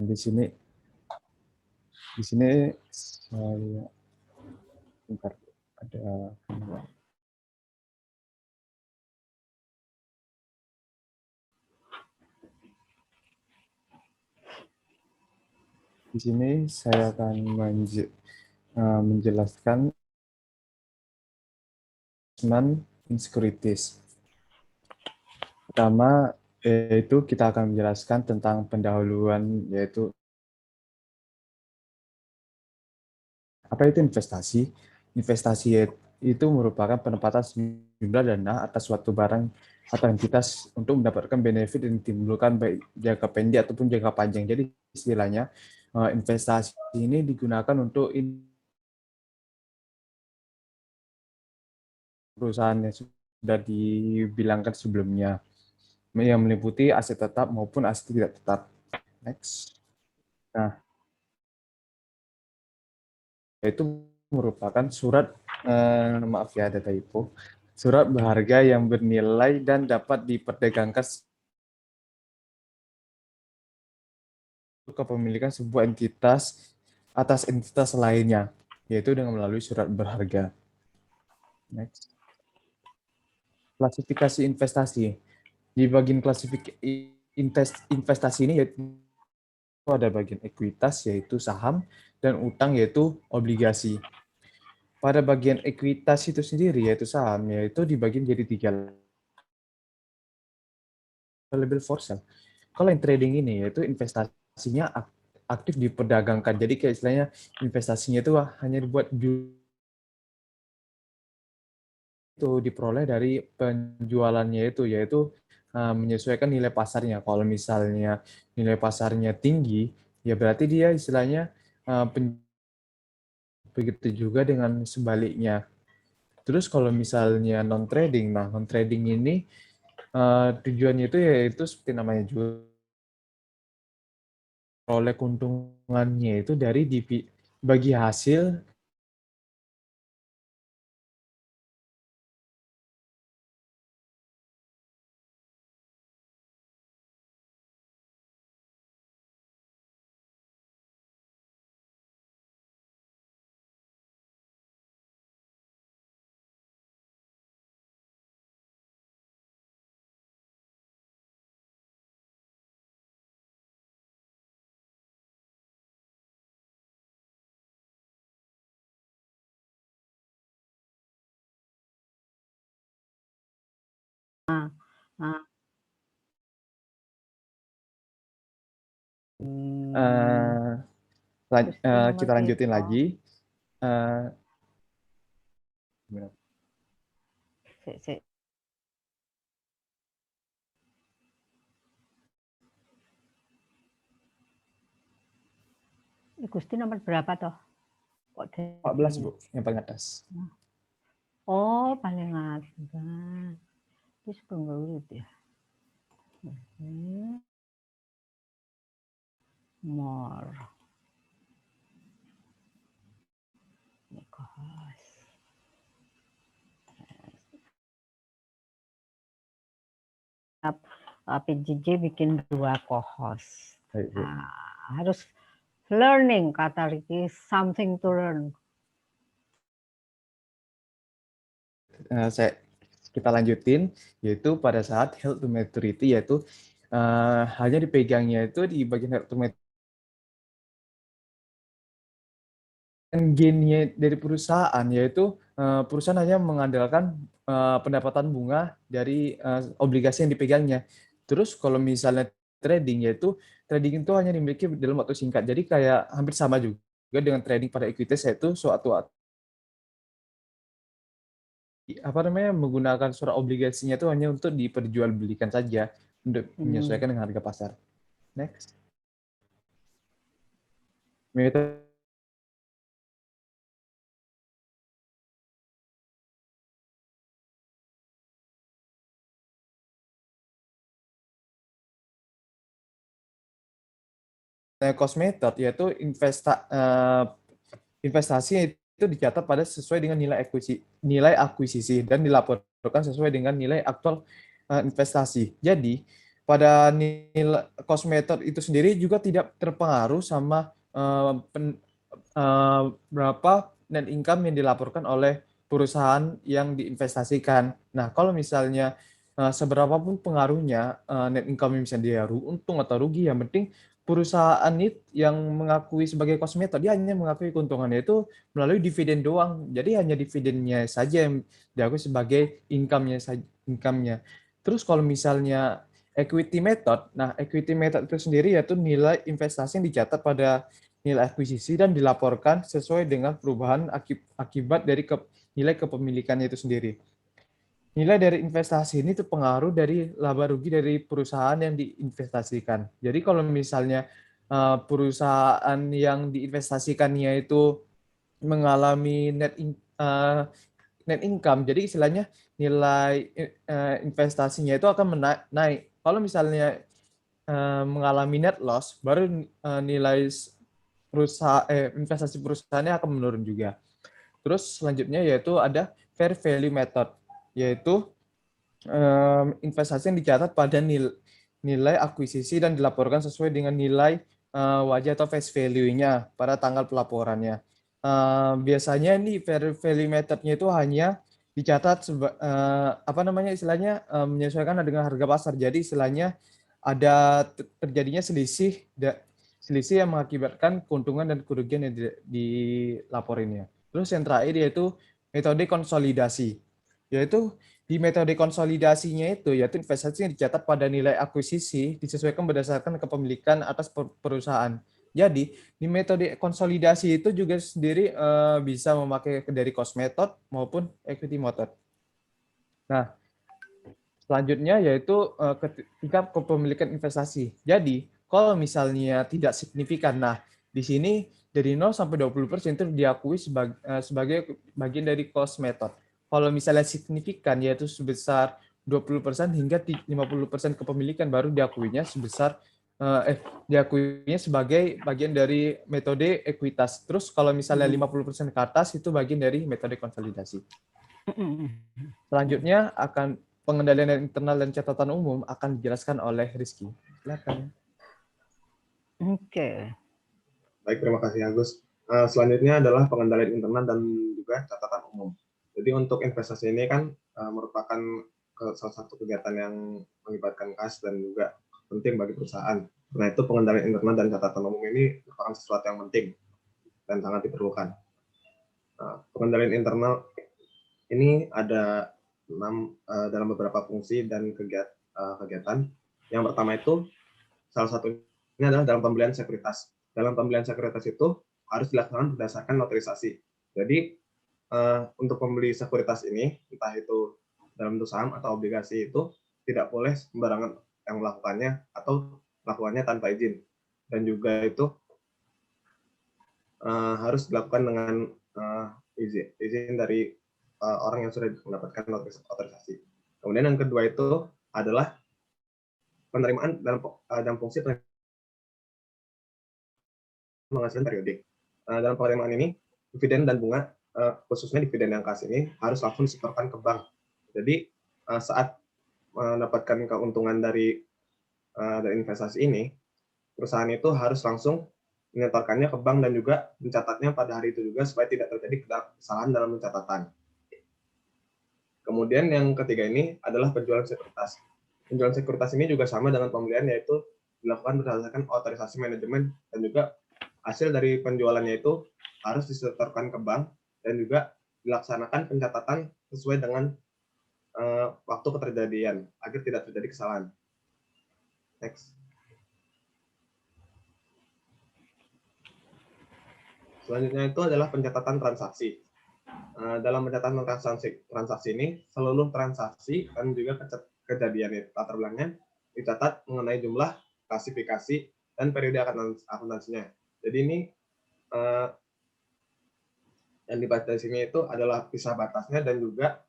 di sini saya bentar, ada di sini saya akan menjelaskan insecurities. Pertama, yaitu kita akan menjelaskan tentang pendahuluan, yaitu apa itu investasi. Investasi itu merupakan penempatan sejumlah dana atas suatu barang atau entitas untuk mendapatkan benefit yang ditimbulkan baik jangka pendek ataupun jangka panjang. Jadi istilahnya investasi ini digunakan untuk perusahaan yang sudah dibilangkan sebelumnya, yang meliputi aset tetap maupun aset tidak tetap. Next. Nah, itu merupakan surat, maaf ya ada typo, surat berharga yang bernilai dan dapat diperdagangkan kepemilikan sebuah entitas atas entitas lainnya, yaitu dengan melalui surat berharga. Next. Klasifikasi investasi. Di bagian investasi ini yaitu ada bagian ekuitas yaitu saham dan utang yaitu obligasi. Pada bagian ekuitas itu sendiri yaitu saham, yaitu dibagi jadi 3 level for sale. Kalau yang trading ini yaitu investasinya aktif diperdagangkan. Jadi kayak istilahnya investasinya itu hanya dibuat itu diperoleh dari penjualannya itu, yaitu menyesuaikan nilai pasarnya. Kalau misalnya nilai pasarnya tinggi, ya berarti dia istilahnya begitu juga dengan sebaliknya. Terus kalau misalnya non trading, nah non trading ini tujuannya itu yaitu seperti namanya juga oleh keuntungannya itu dari bagi hasil Nah, kita lanjutin lagi. Gusti nomor berapa toh? 14 Bu, yang paling atas. Oh, paling atas. Ini sebelum ya. More. PJJ bikin 2 kohos. Nah, harus learning, kata Ricky, something to learn. Kita lanjutin, yaitu pada saat held to maturity, yaitu hanya dipegangnya itu di bagian held to maturity. Gain-nya dari perusahaan, yaitu perusahaan hanya mengandalkan pendapatan bunga dari obligasi yang dipegangnya. Terus kalau misalnya trading, yaitu trading itu hanya dimiliki dalam waktu singkat. Jadi kayak hampir sama juga dengan trading pada equities, yaitu suatu menggunakan surat obligasinya itu hanya untuk diperjualbelikan saja untuk menyesuaikan dengan harga pasar. Next. Cost method yaitu investasi itu dicatat pada sesuai dengan nilai akuisisi dan dilaporkan sesuai dengan nilai aktual investasi. Jadi pada nilai cost method itu sendiri juga tidak terpengaruh sama berapa net income yang dilaporkan oleh perusahaan yang diinvestasikan. Nah, kalau misalnya seberapa pun pengaruhnya net income misalnya dia untung atau rugi, yang penting perusahaan itu yang mengakui sebagai cost method, dia hanya mengakui keuntungannya itu melalui dividen doang. Jadi hanya dividennya saja yang diakui sebagai income-nya. Terus kalau misalnya equity method, nah equity method itu sendiri yaitu nilai investasi yang dicatat pada nilai akuisisi dan dilaporkan sesuai dengan perubahan akibat dari nilai kepemilikannya itu sendiri. Nilai dari investasi ini terpengaruh dari laba rugi dari perusahaan yang diinvestasikan. Jadi kalau misalnya perusahaan yang diinvestasikannya itu mengalami net income, jadi istilahnya nilai investasinya itu akan naik. Kalau misalnya mengalami net loss, baru nilai investasi perusahaannya akan menurun juga. Terus selanjutnya yaitu ada fair value method, yaitu investasi yang dicatat pada nilai akuisisi dan dilaporkan sesuai dengan nilai wajah atau face value-nya pada tanggal pelaporannya. Biasanya ini fair value method-nya itu hanya dicatat apa namanya istilahnya menyesuaikan dengan harga pasar. Jadi istilahnya ada terjadinya selisih yang mengakibatkan keuntungan dan kerugian yang dilaporinnya. Terus yang terakhir yaitu metode konsolidasi, yaitu di metode konsolidasinya itu yaitu investasi yang dicatat pada nilai akuisisi disesuaikan berdasarkan kepemilikan atas perusahaan. Jadi di metode konsolidasi itu juga sendiri bisa memakai dari cost method maupun equity method. Nah, selanjutnya yaitu ketika kepemilikan investasi. Jadi, kalau misalnya tidak signifikan, nah di sini dari 0 sampai 20% itu diakui sebagai bagian dari cost method. Kalau misalnya signifikan yaitu sebesar 20% hingga 50% kepemilikan baru diakuinya diakuinya sebagai bagian dari metode ekuitas. Terus kalau misalnya 50% ke atas itu bagian dari metode konsolidasi. Selanjutnya akan pengendalian internal dan catatan umum akan dijelaskan oleh Rizky. Silakan. Oke. Baik, terima kasih Agus. Selanjutnya adalah pengendalian internal dan juga catatan umum. Jadi untuk investasi ini kan merupakan salah satu kegiatan yang melibatkan kas dan juga penting bagi perusahaan. Nah, itu pengendalian internal dan catatan umum ini merupakan sesuatu yang penting dan sangat diperlukan. Pengendalian internal ini ada 6 dalam beberapa fungsi dan kegiatan. Yang pertama itu salah satunya adalah dalam pembelian sekuritas. Dalam pembelian sekuritas itu harus dilaksanakan berdasarkan notarisasi. Jadi untuk pembeli sekuritas ini, entah itu dalam bentuk saham atau obligasi itu tidak boleh sembarangan yang melakukannya atau melakukannya tanpa izin. Dan juga itu harus dilakukan dengan izin dari orang yang sudah mendapatkan notarisasi. Kemudian yang kedua itu adalah penerimaan dalam fungsi penghasilan periodik. Dalam penerimaan ini, dividen dan bunga, khususnya dividen yang kas ini, harus langsung disetorkan ke bank. Jadi, saat mendapatkan keuntungan dari investasi ini, perusahaan itu harus langsung menyetorkannya ke bank dan juga mencatatnya pada hari itu juga supaya tidak terjadi kesalahan dalam pencatatan. Kemudian yang ketiga ini adalah penjualan sekuritas. Penjualan sekuritas ini juga sama dengan pembelian, yaitu dilakukan berdasarkan otorisasi manajemen dan juga hasil dari penjualannya itu harus disetorkan ke bank dan juga dilaksanakan pencatatan sesuai dengan waktu keterjadian agar tidak terjadi kesalahan. Next. Selanjutnya itu adalah pencatatan transaksi. Dalam pencatatan transaksi ini, seluruh transaksi dan juga kejadian latar belakangnya dicatat mengenai jumlah, klasifikasi, dan periode akuntansinya. Jadi ini yang dibaca di sini itu adalah pisah batasnya dan juga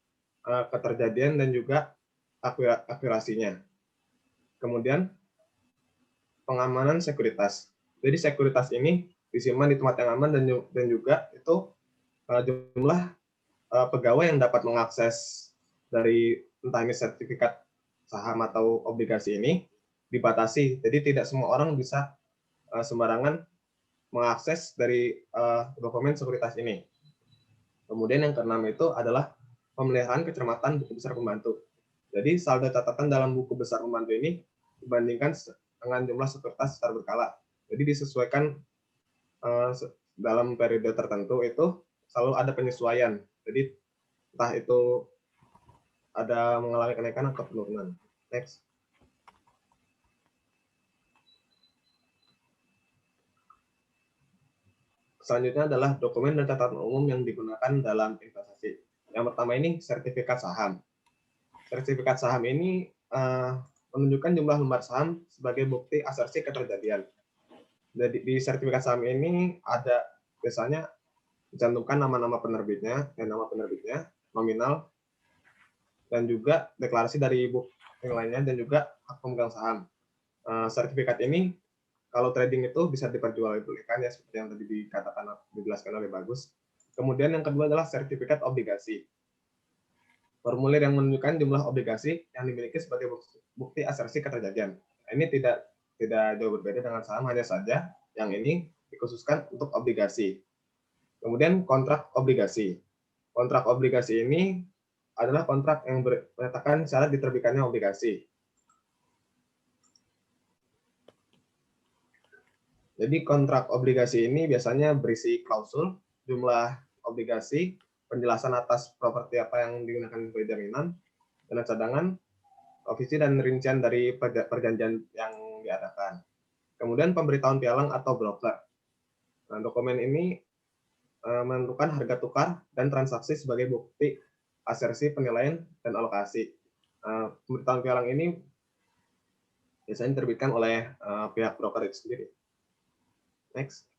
keterjadian dan juga akurasinya. Kemudian pengamanan sekuritas. Jadi sekuritas ini disimpan di tempat yang aman dan juga itu jumlah pegawai yang dapat mengakses dari entah ini sertifikat saham atau obligasi ini dibatasi. Jadi tidak semua orang bisa sembarangan mengakses dari dokumen sekuritas ini. Kemudian yang keenam itu adalah pemeliharaan kecermatan buku besar pembantu. Jadi saldo catatan dalam buku besar pembantu ini dibandingkan dengan jumlah sekuritas secara berkala. Jadi disesuaikan dalam periode tertentu itu selalu ada penyesuaian. Jadi entah itu ada mengalami kenaikan atau penurunan. Next. Selanjutnya adalah dokumen dan catatan umum yang digunakan dalam investasi. Yang pertama ini sertifikat saham. Sertifikat saham ini menunjukkan jumlah lembar saham sebagai bukti asersi keterjadian. Jadi di sertifikat saham ini ada biasanya dicantumkan nama-nama penerbitnya, nama penerbitnya, nominal, dan juga deklarasi dari bukti yang lainnya, dan juga hak pemegang saham. Sertifikat ini kalau trading itu bisa diperjualbelikan ya, seperti yang tadi dijelaskan oleh Bagus. Kemudian yang kedua adalah sertifikat obligasi. Formulir yang menunjukkan jumlah obligasi yang dimiliki sebagai bukti asersi keterjadian. Ini tidak jauh berbeda dengan saham, hanya saja yang ini dikhususkan untuk obligasi. Kemudian kontrak obligasi. Kontrak obligasi ini adalah kontrak yang menyatakan syarat diterbitkannya obligasi. Jadi kontrak obligasi ini biasanya berisi klausul, jumlah obligasi, penjelasan atas properti apa yang digunakan sebagai jaminan, dana cadangan, provisi dan rincian dari perjanjian yang diadakan. Kemudian pemberitahuan pialang atau broker. Nah, dokumen ini menentukan harga tukar dan transaksi sebagai bukti asersi penilaian dan alokasi. Pemberitahuan pialang ini biasanya diterbitkan oleh pihak broker itu sendiri. Next.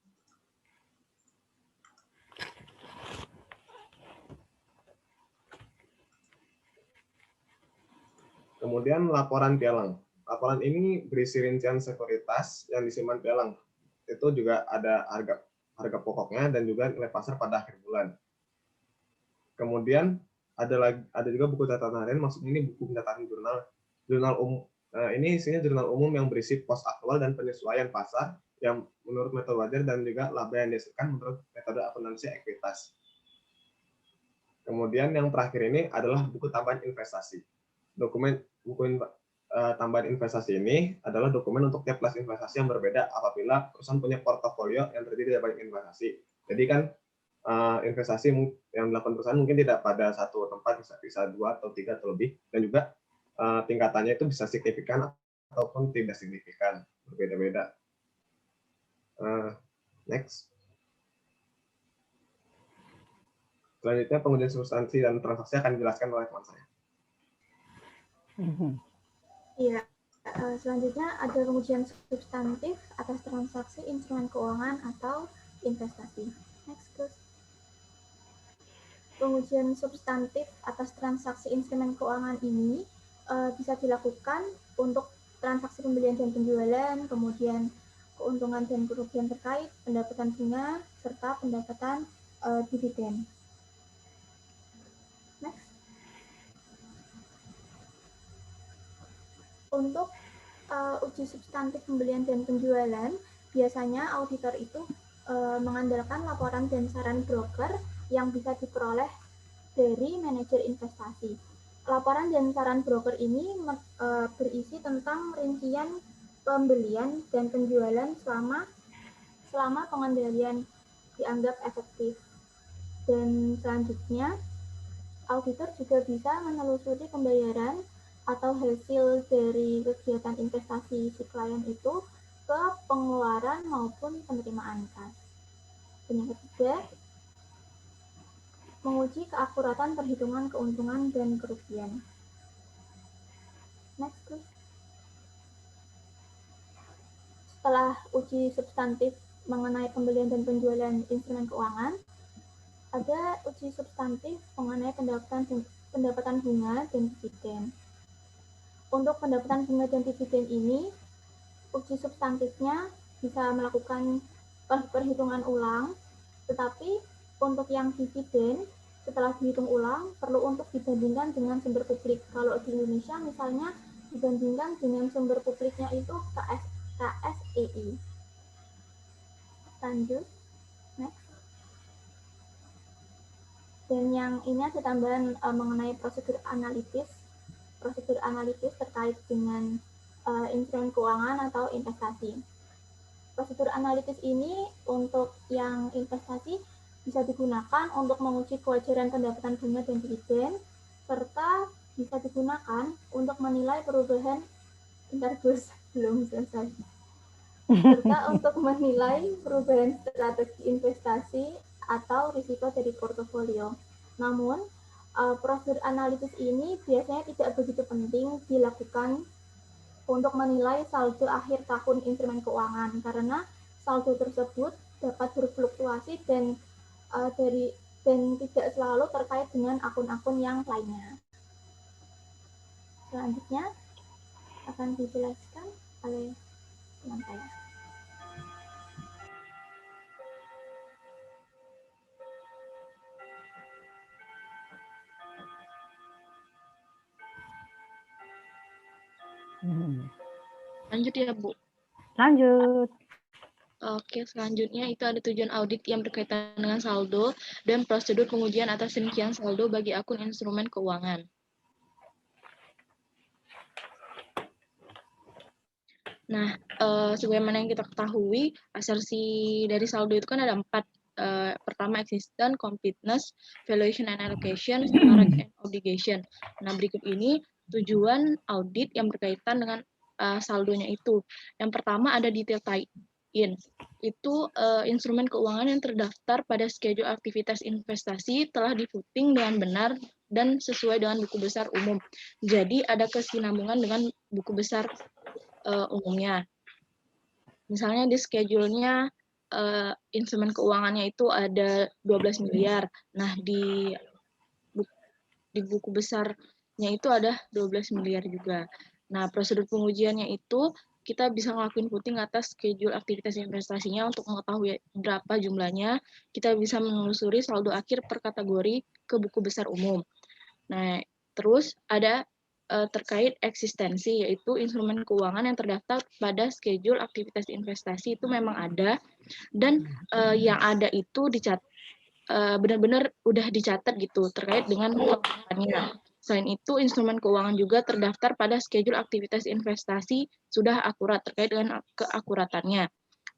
Kemudian laporan pialang. Laporan ini berisi rincian sekuritas yang disimpan pialang. Itu juga ada harga pokoknya dan juga nilai pasar pada akhir bulan. Kemudian ada juga buku catatan harian, maksudnya ini buku catatan jurnal umum. Ini isinya jurnal umum yang berisi pos aktual dan penyesuaian pasar yang menurut metode wajar dan juga laba yang dihasilkan menurut metode akuntansi ekuitas. Kemudian yang terakhir ini adalah buku tambahan investasi. Buku tambahan investasi ini adalah dokumen untuk tiap kelas investasi yang berbeda apabila perusahaan punya portofolio yang terdiri dari banyak investasi. Jadi kan investasi yang dilakukan perusahaan mungkin tidak pada satu tempat, bisa 2 atau 3 atau lebih, dan juga tingkatannya itu bisa signifikan ataupun tidak signifikan, berbeda-beda. Next. Selanjutnya pengujian substansi dan transaksi akan dijelaskan oleh teman saya. Iya, selanjutnya ada pengujian substantif atas transaksi instrumen keuangan atau investasi. Next, please. Pengujian substantif atas transaksi instrumen keuangan ini bisa dilakukan untuk transaksi pembelian dan penjualan, kemudian keuntungan dan kerugian terkait, pendapatan bunga, serta pendapatan dividen. Next. Untuk uji substantif pembelian dan penjualan, biasanya auditor itu mengandalkan laporan dan saran broker yang bisa diperoleh dari manajer investasi. Laporan dan saran broker ini berisi tentang rincian pembelian dan penjualan selama pengendalian dianggap efektif. Dan selanjutnya, auditor juga bisa menelusuri pembayaran atau hasil dari kegiatan investasi si klien itu ke pengeluaran maupun penerimaan kas. Dan yang ketiga, menguji keakuratan perhitungan keuntungan dan kerugian. Next, please. Setelah uji substantif mengenai pembelian dan penjualan instrumen keuangan, ada uji substantif mengenai pendapatan bunga dan dividen. Untuk pendapatan bunga dan dividen ini, uji substantifnya bisa melakukan perhitungan ulang, tetapi untuk yang dividen, setelah dihitung ulang, perlu untuk dibandingkan dengan sumber publik. Kalau di Indonesia misalnya dibandingkan dengan sumber publiknya itu KSEI. Lanjut, next. Dan yang ini ada tambahan mengenai prosedur analitis terkait dengan instrumen keuangan atau investasi. Prosedur analitis ini untuk yang investasi bisa digunakan untuk menguji kewajaran pendapatan bunga dan dividen, serta bisa digunakan untuk menilai perubahan serta untuk menilai perubahan strategi investasi atau risiko dari portofolio. Namun, prosedur analisis ini biasanya tidak begitu penting dilakukan untuk menilai saldo akhir tahun instrumen keuangan, karena saldo tersebut dapat berfluktuasi dan tidak selalu terkait dengan akun-akun yang lainnya. Selanjutnya akan dijelaskan oleh teman saya. Lanjut ya, Bu. Lanjut. Oke, selanjutnya itu ada tujuan audit yang berkaitan dengan saldo dan prosedur pengujian atas rincian saldo bagi akun instrumen keuangan. Nah, sebagaimana yang kita ketahui, asersi dari saldo itu kan ada 4. Pertama, existence, completeness, valuation and allocation, sama right and obligation. Nah, berikut ini tujuan audit yang berkaitan dengan saldonya itu. Yang pertama ada detail tie-in. Itu instrumen keuangan yang terdaftar pada schedule aktivitas investasi telah di-voting dengan benar dan sesuai dengan buku besar umum. Jadi ada kesinambungan dengan buku besar umumnya. Misalnya di schedule-nya instrumen keuangannya itu ada 12 miliar. Nah, di buku besarnya itu ada 12 miliar juga. Nah, prosedur pengujiannya itu kita bisa ngelakuin voting atas schedule aktivitas investasinya untuk mengetahui berapa jumlahnya. Kita bisa menelusuri saldo akhir per kategori ke buku besar umum. Nah, terus ada terkait eksistensi, yaitu instrumen keuangan yang terdaftar pada schedule aktivitas investasi itu memang ada, dan yang ada itu benar-benar udah dicatat gitu terkait dengan penggunaannya. Selain itu, instrumen keuangan juga terdaftar pada schedule aktivitas investasi sudah akurat terkait dengan keakuratannya.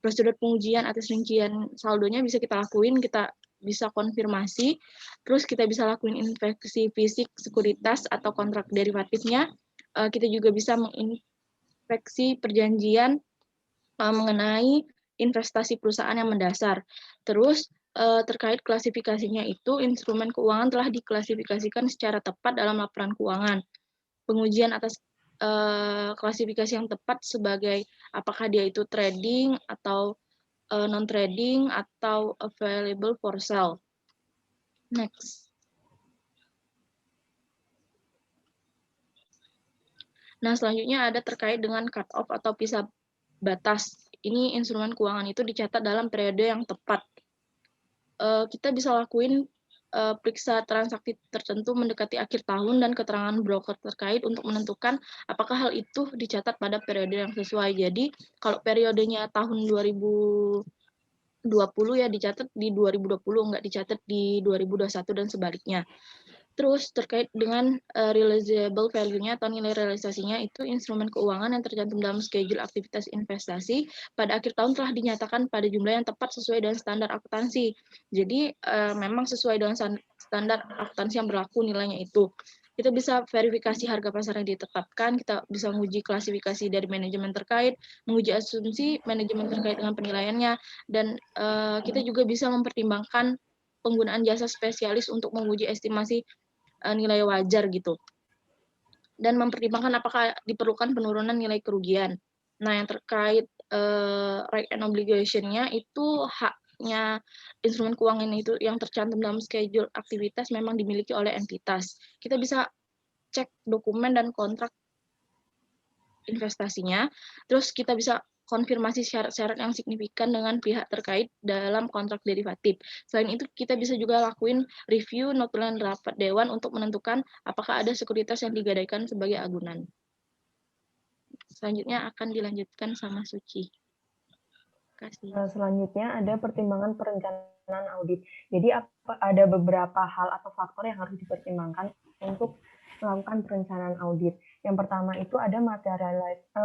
Prosedur pengujian atas rincian saldonya bisa kita lakuin, kita bisa konfirmasi, terus kita bisa lakuin inspeksi fisik sekuritas atau kontrak derivatifnya. Kita juga bisa menginspeksi perjanjian mengenai investasi perusahaan yang mendasar. Terus terkait klasifikasinya itu, instrumen keuangan telah diklasifikasikan secara tepat dalam laporan keuangan. Pengujian atas klasifikasi yang tepat sebagai apakah dia itu trading atau non-trading atau available for sale. Next. Nah, selanjutnya ada terkait dengan cut-off atau pisah batas. Ini instrumen keuangan itu dicatat dalam periode yang tepat. Kita bisa lakuin periksa transaksi tertentu mendekati akhir tahun dan keterangan broker terkait untuk menentukan apakah hal itu dicatat pada periode yang sesuai. Jadi, kalau periodenya tahun 2020 ya dicatat di 2020, nggak dicatat di 2021 dan sebaliknya. Terus terkait dengan realizable value-nya atau nilai realisasinya, itu instrumen keuangan yang tercantum dalam schedule aktivitas investasi pada akhir tahun telah dinyatakan pada jumlah yang tepat sesuai dengan standar akuntansi. Jadi memang sesuai dengan standar akuntansi yang berlaku nilainya itu. Kita bisa verifikasi harga pasar yang ditetapkan, kita bisa menguji klasifikasi dari manajemen terkait, menguji asumsi manajemen terkait dengan penilaiannya, dan kita juga bisa mempertimbangkan penggunaan jasa spesialis untuk menguji estimasi nilai wajar gitu. Dan mempertimbangkan apakah diperlukan penurunan nilai kerugian. Nah, yang terkait right and obligation-nya itu haknya instrumen keuangan itu yang tercantum dalam schedule aktivitas memang dimiliki oleh entitas. Kita bisa cek dokumen dan kontrak investasinya, terus kita bisa konfirmasi syarat-syarat yang signifikan dengan pihak terkait dalam kontrak derivatif. Selain itu, kita bisa juga lakuin review notulen rapat dewan untuk menentukan apakah ada sekuritas yang digadaikan sebagai agunan. selanjutnya akan dilanjutkan sama Suci. Terima kasih. Selanjutnya ada pertimbangan perencanaan audit. Jadi ada beberapa hal atau faktor yang harus dipertimbangkan untuk melakukan perencanaan audit. Yang pertama itu ada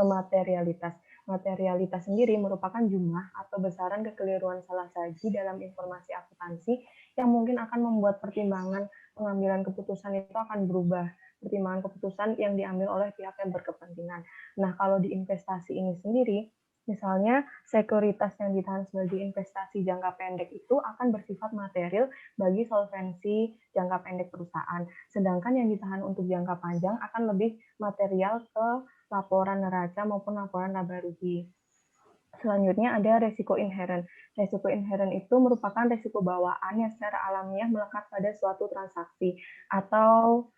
materialitas. Materialitas sendiri merupakan jumlah atau besaran kekeliruan salah saji dalam informasi akuntansi yang mungkin akan membuat pertimbangan pengambilan keputusan itu akan berubah. Pertimbangan keputusan yang diambil oleh pihak yang berkepentingan. Nah, kalau di investasi ini sendiri, misalnya, sekuritas yang ditahan sebagai investasi jangka pendek itu akan bersifat material bagi solvensi jangka pendek perusahaan. Sedangkan yang ditahan untuk jangka panjang akan lebih material ke laporan neraca maupun laporan laba rugi. Selanjutnya ada resiko inherent. Resiko inherent itu merupakan resiko bawaan yang secara alamiah melekat pada suatu transaksi atau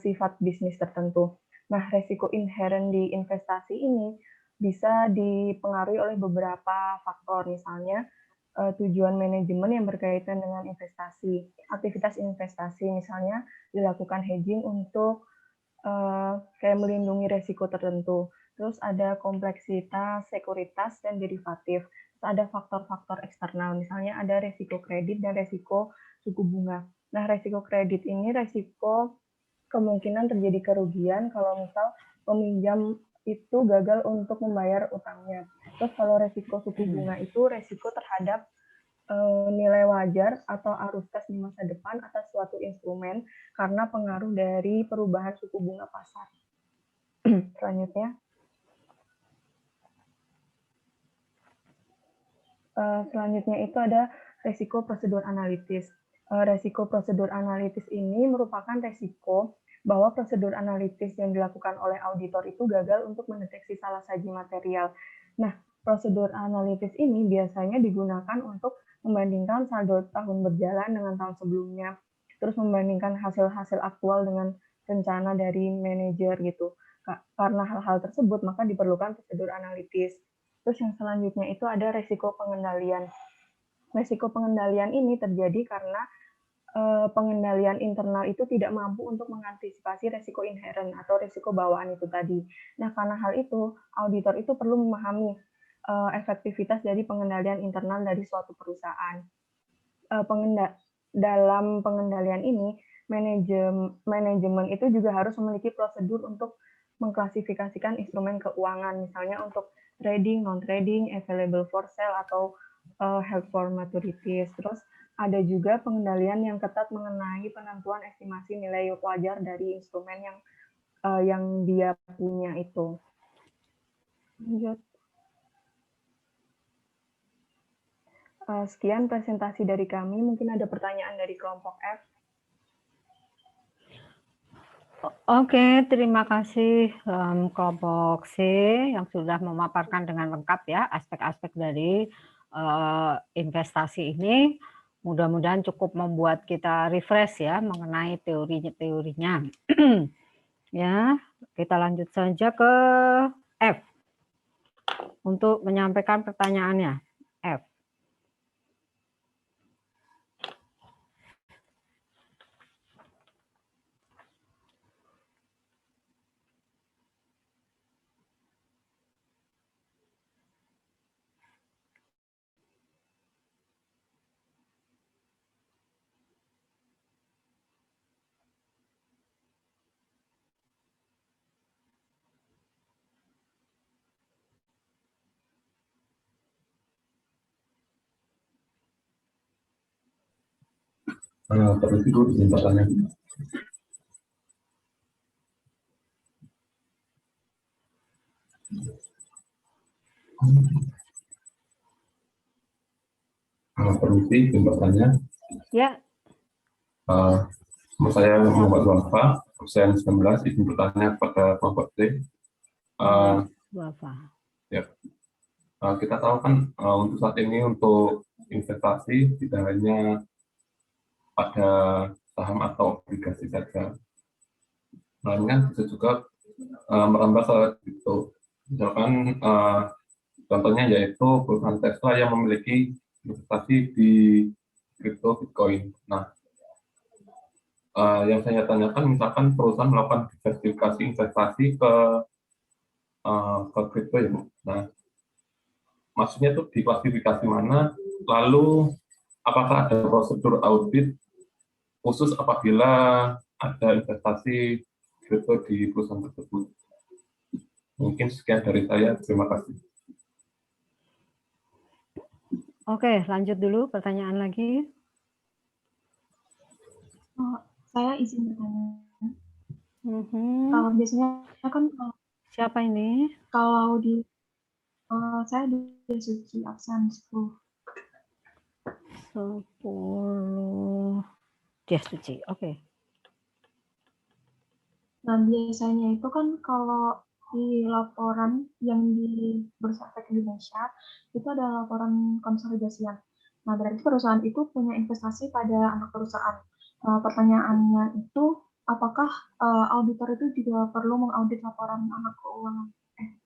sifat bisnis tertentu. Nah, resiko inherent di investasi ini bisa dipengaruhi oleh beberapa faktor, misalnya tujuan manajemen yang berkaitan dengan investasi, aktivitas investasi, misalnya dilakukan hedging untuk kayak melindungi resiko tertentu. Terus ada kompleksitas, sekuritas, dan derivatif. Terus ada faktor-faktor eksternal, misalnya ada resiko kredit dan resiko suku bunga. Nah, resiko kredit ini resiko kemungkinan terjadi kerugian kalau misal peminjam itu gagal untuk membayar utangnya. Terus kalau resiko suku bunga itu resiko terhadap nilai wajar atau arus kas di masa depan atas suatu instrumen karena pengaruh dari perubahan suku bunga pasar. Selanjutnya, itu ada resiko prosedur analitis. Resiko prosedur analitis ini merupakan resiko bahwa prosedur analitis yang dilakukan oleh auditor itu gagal untuk mendeteksi salah saji material. Nah, prosedur analitis ini biasanya digunakan untuk membandingkan saldo tahun berjalan dengan tahun sebelumnya, terus membandingkan hasil-hasil aktual dengan rencana dari manajer gitu. Karena hal-hal tersebut, maka diperlukan prosedur analitis. Terus yang selanjutnya itu ada resiko pengendalian. Resiko pengendalian ini terjadi karena pengendalian internal itu tidak mampu untuk mengantisipasi resiko inherent atau resiko bawaan itu tadi. Nah, karena hal itu, auditor itu perlu memahami efektivitas dari pengendalian internal dari suatu perusahaan. Dalam pengendalian ini, manajemen itu juga harus memiliki prosedur untuk mengklasifikasikan instrumen keuangan, misalnya untuk trading, non-trading, available for sale, atau held for maturities. Terus ada juga pengendalian yang ketat mengenai penentuan estimasi nilai wajar dari instrumen yang dia punya itu. Lanjut. Sekian presentasi dari kami. Mungkin ada pertanyaan dari kelompok F. Oke, terima kasih kelompok C yang sudah memaparkan dengan lengkap ya aspek-aspek dari investasi ini. Mudah-mudahan cukup membuat kita refresh ya mengenai teorinya. Ya, kita lanjut saja ke F untuk menyampaikan pertanyaannya. F. Terus itu pertanyaan. Permisi, bertanya. Ya. Saya Muhammad Wafa, absen 19, izin bertanya kepada kelompok C. Ya. Kita tahu kan untuk saat ini untuk investasi tidak hanya pada saham atau obligasi saja, melainkan bisa juga merambah ke kripto. Misalkan contohnya yaitu perusahaan Tesla yang memiliki investasi di kripto Bitcoin. Nah, yang saya tanyakan, misalkan perusahaan melakukan diversifikasi investasi ke ke kripto ya, Bu. Nah, maksudnya itu di klasifikasi mana, lalu apakah ada prosedur audit khusus apabila ada investasi kripto di perusahaan tersebut. Mungkin sekian dari saya, terima kasih. Oke, lanjut dulu pertanyaan lagi. Saya izin bertanya. Kalau biasanya kan Siapa ini? kalau saya di Suci absen 10. 10. Dia Suci, oke. Nah, biasanya itu kan kalau di laporan yang di Bursa Efek Indonesia, itu ada laporan konsolidasian. Nah, berarti perusahaan itu punya investasi pada anak perusahaan. Pertanyaannya itu, apakah auditor itu juga perlu mengaudit laporan anak keuangan,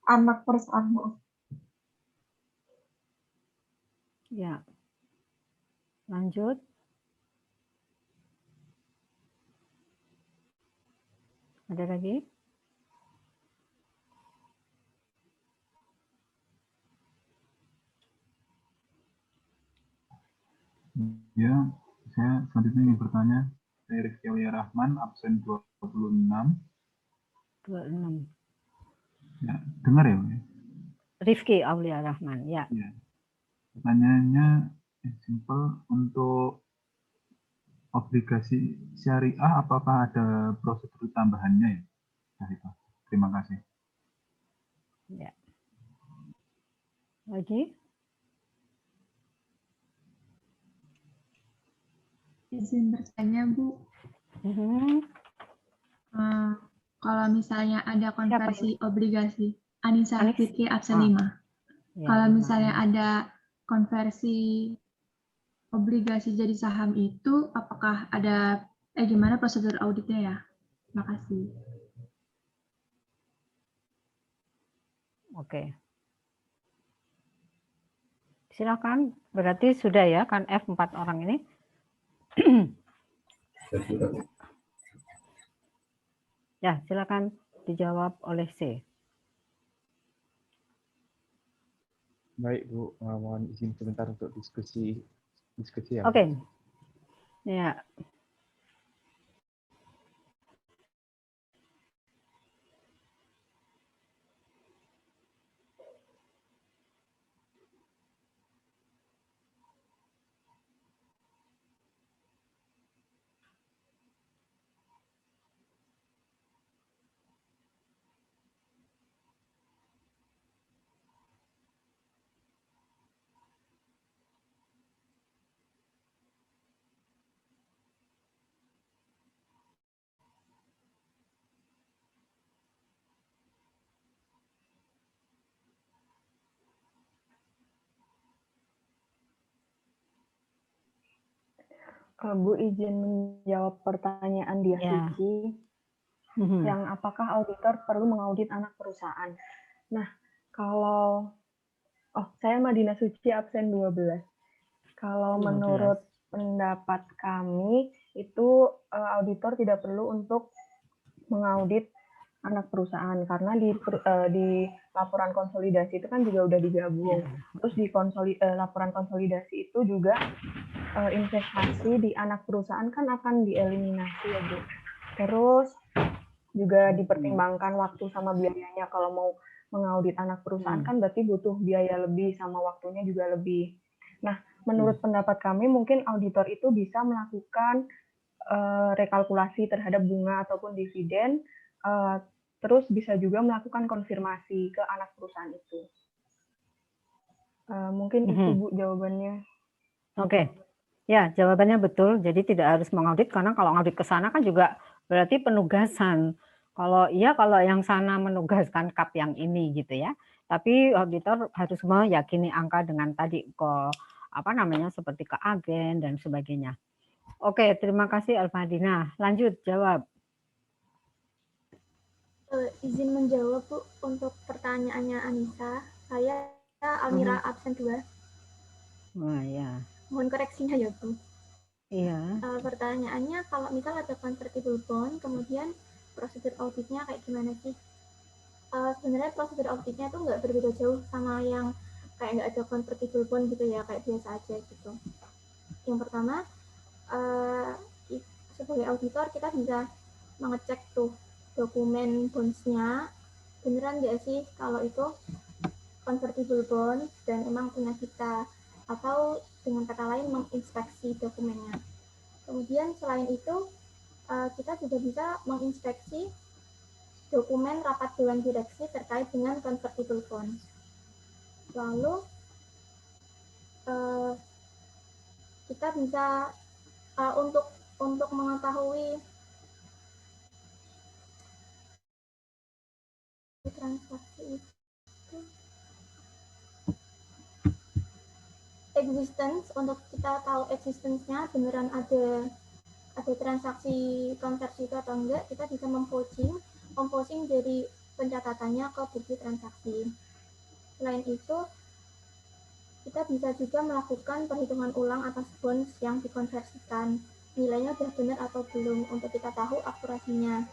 anak perusahaan? Ya. Lanjut. Ada lagi? Ya, saya selanjutnya ingin bertanya. Saya Rizky Aulia Rahman, absen 26. 26. Ya, dengar ya, Pak? Rifki Aulia Rahman, ya. Ya. Pertanyaannya simpel, untuk obligasi syariah apakah ada prosedur tambahannya ya? Terima kasih. Ya. Lagi? Izin bertanya, Bu. Kalau misalnya ada konversi obligasi, Anissa Fitri absen 5. Ya, Kalau misalnya ada konversi obligasi jadi saham itu, apakah ada gimana prosedur auditnya ya? Terima kasih. Oke. Silakan, berarti sudah ya kan F4 orang ini? Ya, silakan dijawab oleh C. Baik, Bu. Mohon izin sebentar untuk diskusi ya. Oke. Ya. Bu izin menjawab pertanyaan dia Suci, yang apakah auditor perlu mengaudit anak perusahaan. Nah, kalau saya Madina Suci absen 12. Kalau menurut pendapat kami itu auditor tidak perlu untuk mengaudit anak perusahaan karena di laporan konsolidasi itu kan juga udah digabung. Terus di laporan konsolidasi itu juga investasi di anak perusahaan kan akan dieliminasi ya Bu. Terus juga dipertimbangkan waktu sama biayanya. Kalau mau mengaudit anak perusahaan kan berarti butuh biaya lebih sama waktunya juga lebih. Nah, menurut pendapat kami mungkin auditor itu bisa melakukan rekalkulasi terhadap bunga ataupun dividen, terus bisa juga melakukan konfirmasi ke anak perusahaan itu. Mungkin itu Bu jawabannya. Oke. Ya, jawabannya betul. Jadi tidak harus mengaudit karena kalau ngaudit ke sana kan juga berarti penugasan. Kalau yang sana menugaskan kap yang ini gitu ya. Tapi auditor harus meyakini angka dengan tadi seperti ke agen dan sebagainya. Oke, terima kasih Alfadina. Lanjut jawab. Izin menjawab Bu untuk pertanyaannya Anissa. Saya Almira absen 2. Wah, ya. Mohon koreksinya ya Bu. Iya. Pertanyaannya kalau misal ada convertible bond, kemudian prosedur auditnya kayak gimana sih? sebenarnya prosedur auditnya tuh nggak berbeda jauh sama yang kayak nggak ada convertible bond gitu ya, kayak biasa aja gitu. Yang pertama, sebagai auditor kita bisa mengecek tuh dokumen bonds-nya beneran nggak sih kalau itu convertible bond dan emang punya kita, atau dengan kata lain menginspeksi dokumennya. Kemudian selain itu kita juga bisa menginspeksi dokumen rapat dewan direksi terkait dengan convertible bonds. Lalu kita bisa untuk mengetahui transaksi itu existence, untuk kita tahu existence-nya beneran ada transaksi konversi itu atau enggak, kita bisa memposting dari pencatatannya ke bukti transaksi. Selain itu, kita bisa juga melakukan perhitungan ulang atas bonds yang dikonversikan. Nilainya sudah benar atau belum untuk kita tahu akurasinya.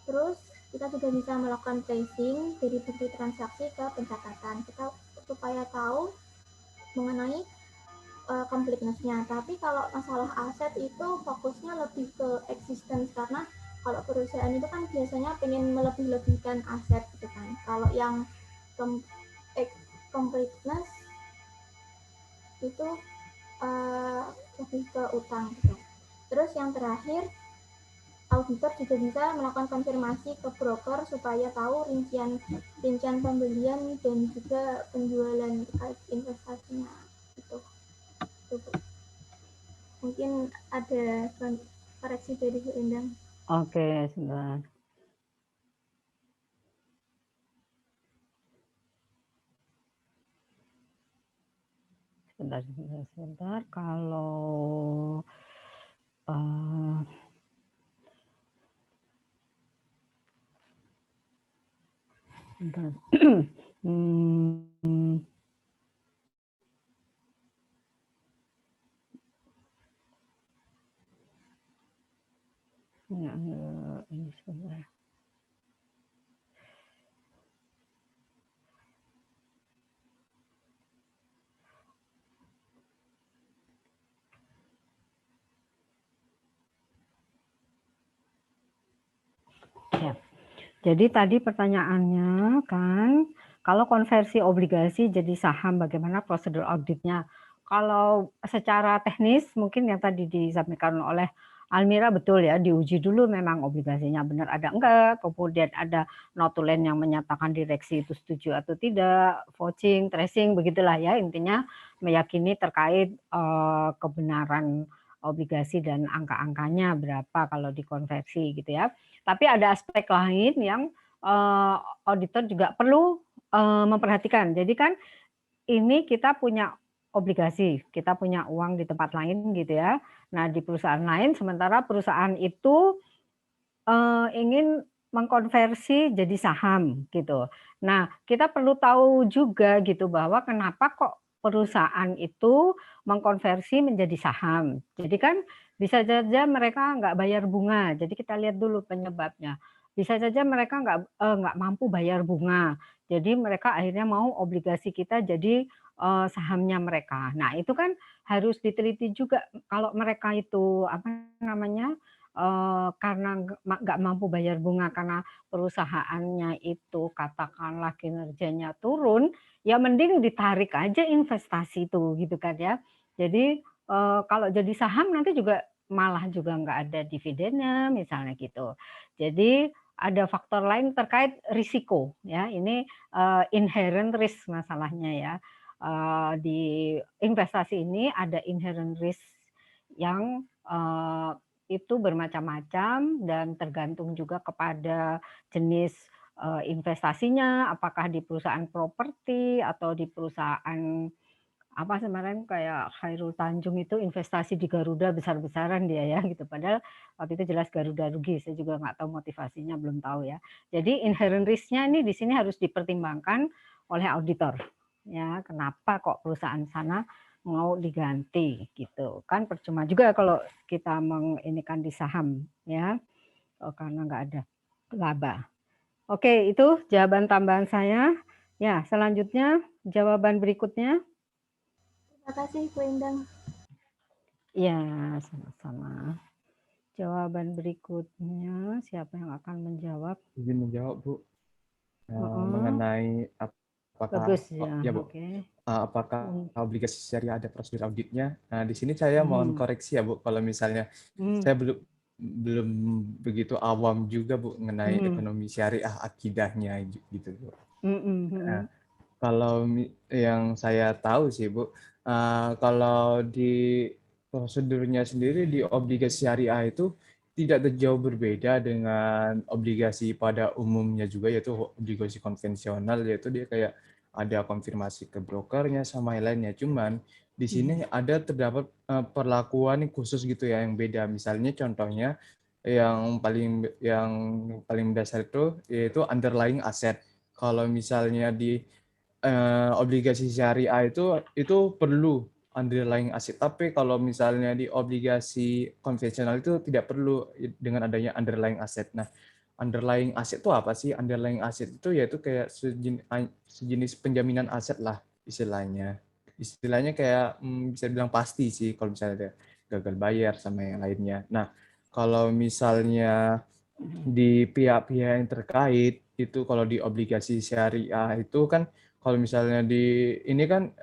Terus, kita juga bisa melakukan tracing dari bukti transaksi ke pencatatan. Kita supaya tahu mengenai completeness-nya. Tapi kalau masalah aset itu fokusnya lebih ke existence, karena kalau perusahaan itu kan biasanya pengen melebih-lebihkan aset gitu kan. Kalau yang completeness itu lebih ke utang gitu. Terus yang terakhir, auditor juga bisa melakukan konfirmasi ke broker supaya tahu rincian pembelian dan juga penjualan terkait investasinya itu. Mungkin ada koreksi dari Bu Endang. Oke, sebentar. Sebentar. Kalau sebentar. Ini sebentar. Ya. Jadi tadi pertanyaannya kan, kalau konversi obligasi jadi saham, bagaimana prosedur auditnya? Kalau secara teknis, mungkin yang tadi disampaikan oleh Almira betul ya, diuji dulu memang obligasinya benar ada enggak, kemudian ada notulen yang menyatakan direksi itu setuju atau tidak, vouching, tracing, begitulah ya, intinya meyakini terkait kebenaran obligasi dan angka-angkanya berapa kalau dikonversi gitu ya. Tapi ada aspek lain yang auditor juga perlu memperhatikan. Jadi kan ini kita punya obligasi, kita punya uang di tempat lain gitu ya. Nah di perusahaan lain, sementara perusahaan itu ingin mengkonversi jadi saham gitu. Nah kita perlu tahu juga gitu bahwa kenapa kok perusahaan itu mengkonversi menjadi saham. Jadi kan bisa saja mereka nggak bayar bunga. Jadi kita lihat dulu penyebabnya. Bisa saja mereka nggak mampu bayar bunga. Jadi mereka akhirnya mau obligasi kita jadi sahamnya mereka. Nah itu kan harus diteliti juga kalau mereka itu apa namanya karena nggak mampu bayar bunga karena perusahaannya itu katakanlah kinerjanya turun, ya mending ditarik aja investasi itu gitu kan ya. Jadi kalau jadi saham nanti juga malah juga nggak ada dividennya misalnya gitu. Jadi ada faktor lain terkait risiko ya, ini inherent risk masalahnya ya. Di investasi ini ada inherent risk yang itu bermacam-macam dan tergantung juga kepada jenis investasinya, apakah di perusahaan properti atau di perusahaan apa kemarin kayak Khairul Tanjung itu investasi di Garuda besar-besaran dia ya gitu. Padahal waktu itu jelas Garuda rugi, saya juga nggak tahu motivasinya, belum tahu ya. Jadi inherent risk-nya ini di sini harus dipertimbangkan oleh auditor. Ya, kenapa kok perusahaan sana mau diganti gitu. Kan percuma juga kalau kita menginikan di saham ya. Karena nggak ada laba. Oke, itu jawaban tambahan saya. Ya, selanjutnya jawaban berikutnya. Terima kasih, Bu Endang. Ya, sama-sama. Jawaban berikutnya, siapa yang akan menjawab? Izin menjawab, Bu. Mm-mm. Mengenai apakah Bagus ya, ya, Bu, oke. apakah obligasi syariah ada prosedur auditnya? Nah, di sini saya mohon koreksi ya, Bu, kalau misalnya saya belum begitu awam juga, Bu, mengenai ekonomi syariah akidahnya gitu, Bu. Nah, kalau yang saya tahu sih, Bu, kalau di prosedurnya sendiri di obligasi syariah itu tidak jauh berbeda dengan obligasi pada umumnya juga, yaitu obligasi konvensional, yaitu dia kayak ada konfirmasi ke brokernya sama yang lainnya. Cuman di sini ada terdapat perlakuan khusus gitu ya yang beda. Misalnya contohnya yang paling dasar itu yaitu underlying asset. Kalau misalnya di obligasi syariah itu perlu underlying asset, tapi kalau misalnya di obligasi konvensional itu tidak perlu dengan adanya underlying asset. Nah, underlying asset itu apa sih? Underlying asset itu yaitu kayak sejenis penjaminan aset lah istilahnya. Istilahnya kayak bisa bilang pasti sih kalau misalnya ada gagal bayar sama yang lainnya. Nah, kalau misalnya di pihak-pihak yang terkait itu kalau di obligasi syariah itu kan kalau misalnya di ini kan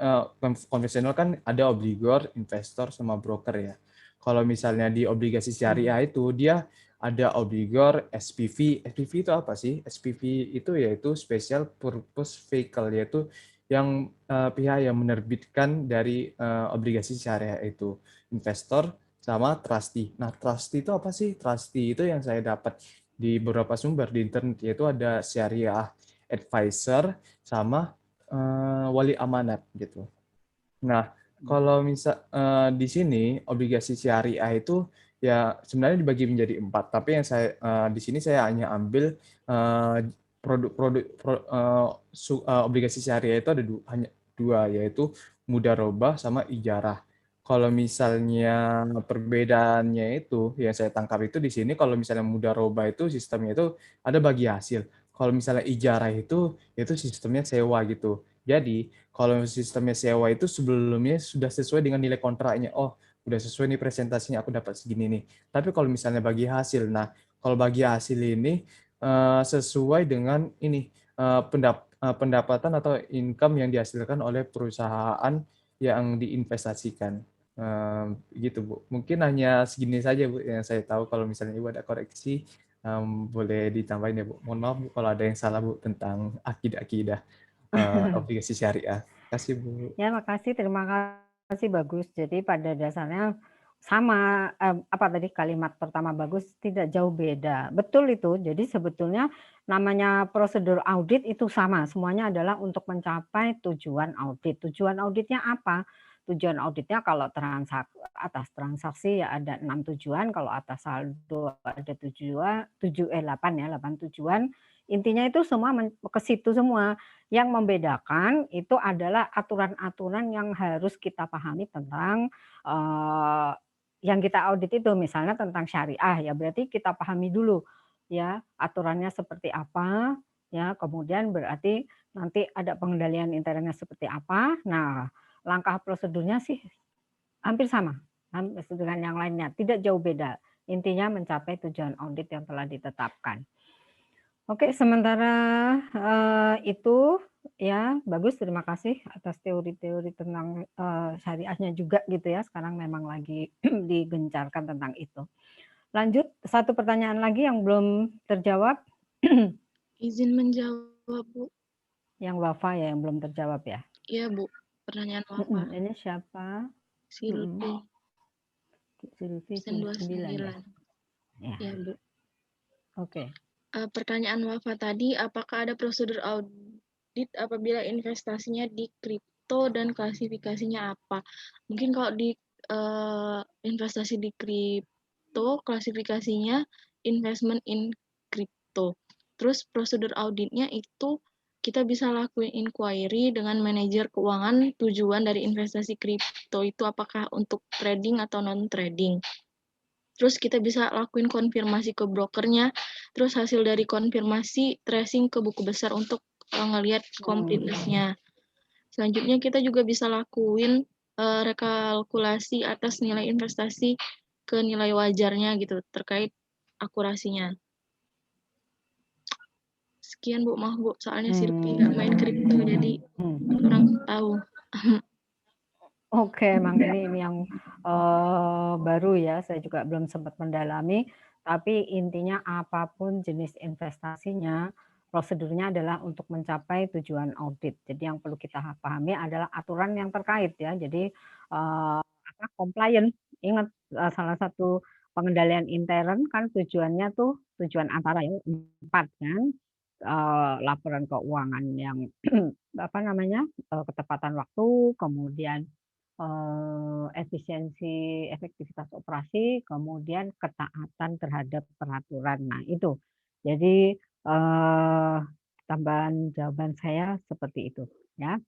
konvensional kan ada obligor, investor sama broker ya. Kalau misalnya di obligasi syariah itu dia ada obligor, SPV. SPV itu apa sih? SPV itu yaitu Special Purpose Vehicle, yaitu yang pihak yang menerbitkan dari obligasi syariah itu investor sama trustee. Nah, trustee itu apa sih? Trustee itu yang saya dapat di beberapa sumber di internet, yaitu ada syariah advisor sama wali amanat gitu. Nah, kalau misal di sini obligasi syariah itu ya sebenarnya dibagi menjadi 4, tapi yang saya di sini saya hanya ambil produk-produk obligasi syariah itu ada hanya dua, yaitu mudharabah sama ijarah. Kalau misalnya perbedaannya itu yang saya tangkap itu di sini, kalau misalnya mudharabah itu sistemnya itu ada bagi hasil. Kalau misalnya ijarah itu sistemnya sewa gitu. Jadi kalau sistemnya sewa itu sebelumnya sudah sesuai dengan nilai kontraknya. Oh, udah sesuai nih presentasinya, aku dapat segini nih. Tapi kalau misalnya bagi hasil, nah kalau bagi hasil ini sesuai dengan ini pendapatan atau income yang dihasilkan oleh perusahaan yang diinvestasikan. Gitu, Bu. Mungkin hanya segini saja, Bu, yang saya tahu. Kalau misalnya Ibu ada koreksi, boleh ditambahin ya, Bu. Mohon maaf, Bu, kalau ada yang salah, Bu, tentang akidah-akidah obligasi syariah. Terima kasih, Bu. Ya, makasih. Terima kasih, bagus. Jadi pada dasarnya sama apa tadi kalimat pertama bagus, tidak jauh beda. Betul itu. Jadi sebetulnya namanya prosedur audit itu sama. Semuanya adalah untuk mencapai tujuan audit. Tujuan auditnya apa? Tujuan auditnya kalau atas transaksi ya ada 6 tujuan, kalau atas saldo ada 8 tujuan. Intinya itu semua ke situ semua. Yang membedakan itu adalah aturan-aturan yang harus kita pahami tentang yang kita audit itu, misalnya tentang syariah ya, berarti kita pahami dulu ya aturannya seperti apa ya, kemudian berarti nanti ada pengendalian internnya seperti apa. Nah, langkah prosedurnya sih hampir sama dengan yang lainnya, tidak jauh beda. Intinya mencapai tujuan audit yang telah ditetapkan. Oke, sementara itu ya bagus, terima kasih atas teori-teori tentang syariahnya juga gitu ya. Sekarang memang lagi digencarkan tentang itu. Lanjut, satu pertanyaan lagi yang belum terjawab. Izin menjawab, Bu. Yang Wafa ya yang belum terjawab ya. Iya, Bu. Pertanyaan Wafa. Ini siapa? Silvi. Silvi 29 ya. Ya, Bu. Oke. Pertanyaan Wafa tadi, apakah ada prosedur audit apabila investasinya di kripto dan klasifikasinya apa? Mungkin kalau di investasi di kripto, klasifikasinya investment in crypto. Terus prosedur auditnya itu kita bisa lakuin inquiry dengan manajer keuangan, tujuan dari investasi kripto itu apakah untuk trading atau non-trading. Terus kita bisa lakuin konfirmasi ke brokernya, terus hasil dari konfirmasi tracing ke buku besar untuk ngelihat completeness-nya. Selanjutnya kita juga bisa lakuin rekalkulasi atas nilai investasi ke nilai wajarnya gitu terkait akurasinya. Sekian Bu, maaf Bu, soalnya Sirpi nggak main kripto jadi kurang tahu. Oke, emang ini yang baru ya, saya juga belum sempat mendalami, tapi intinya apapun jenis investasinya, prosedurnya adalah untuk mencapai tujuan audit. Jadi yang perlu kita pahami adalah aturan yang terkait ya. Jadi compliant, ingat salah satu pengendalian intern kan tujuannya tuh tujuan antara ya 4 kan, laporan keuangan yang ketepatan waktu, kemudian efisiensi, efektivitas operasi, kemudian ketaatan terhadap peraturan. Nah itu, jadi tambahan jawaban saya seperti itu ya.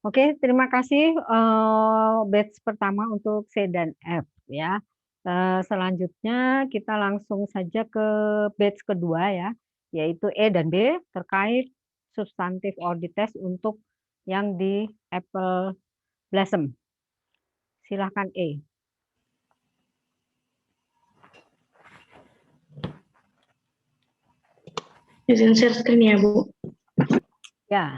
Oke, terima kasih batch pertama untuk C dan F ya. Selanjutnya kita langsung saja ke batch kedua ya, yaitu E dan B terkait substantif audit test untuk yang di Apple Blossom. Silahkan E. Izin share screen ya, Bu. Ya.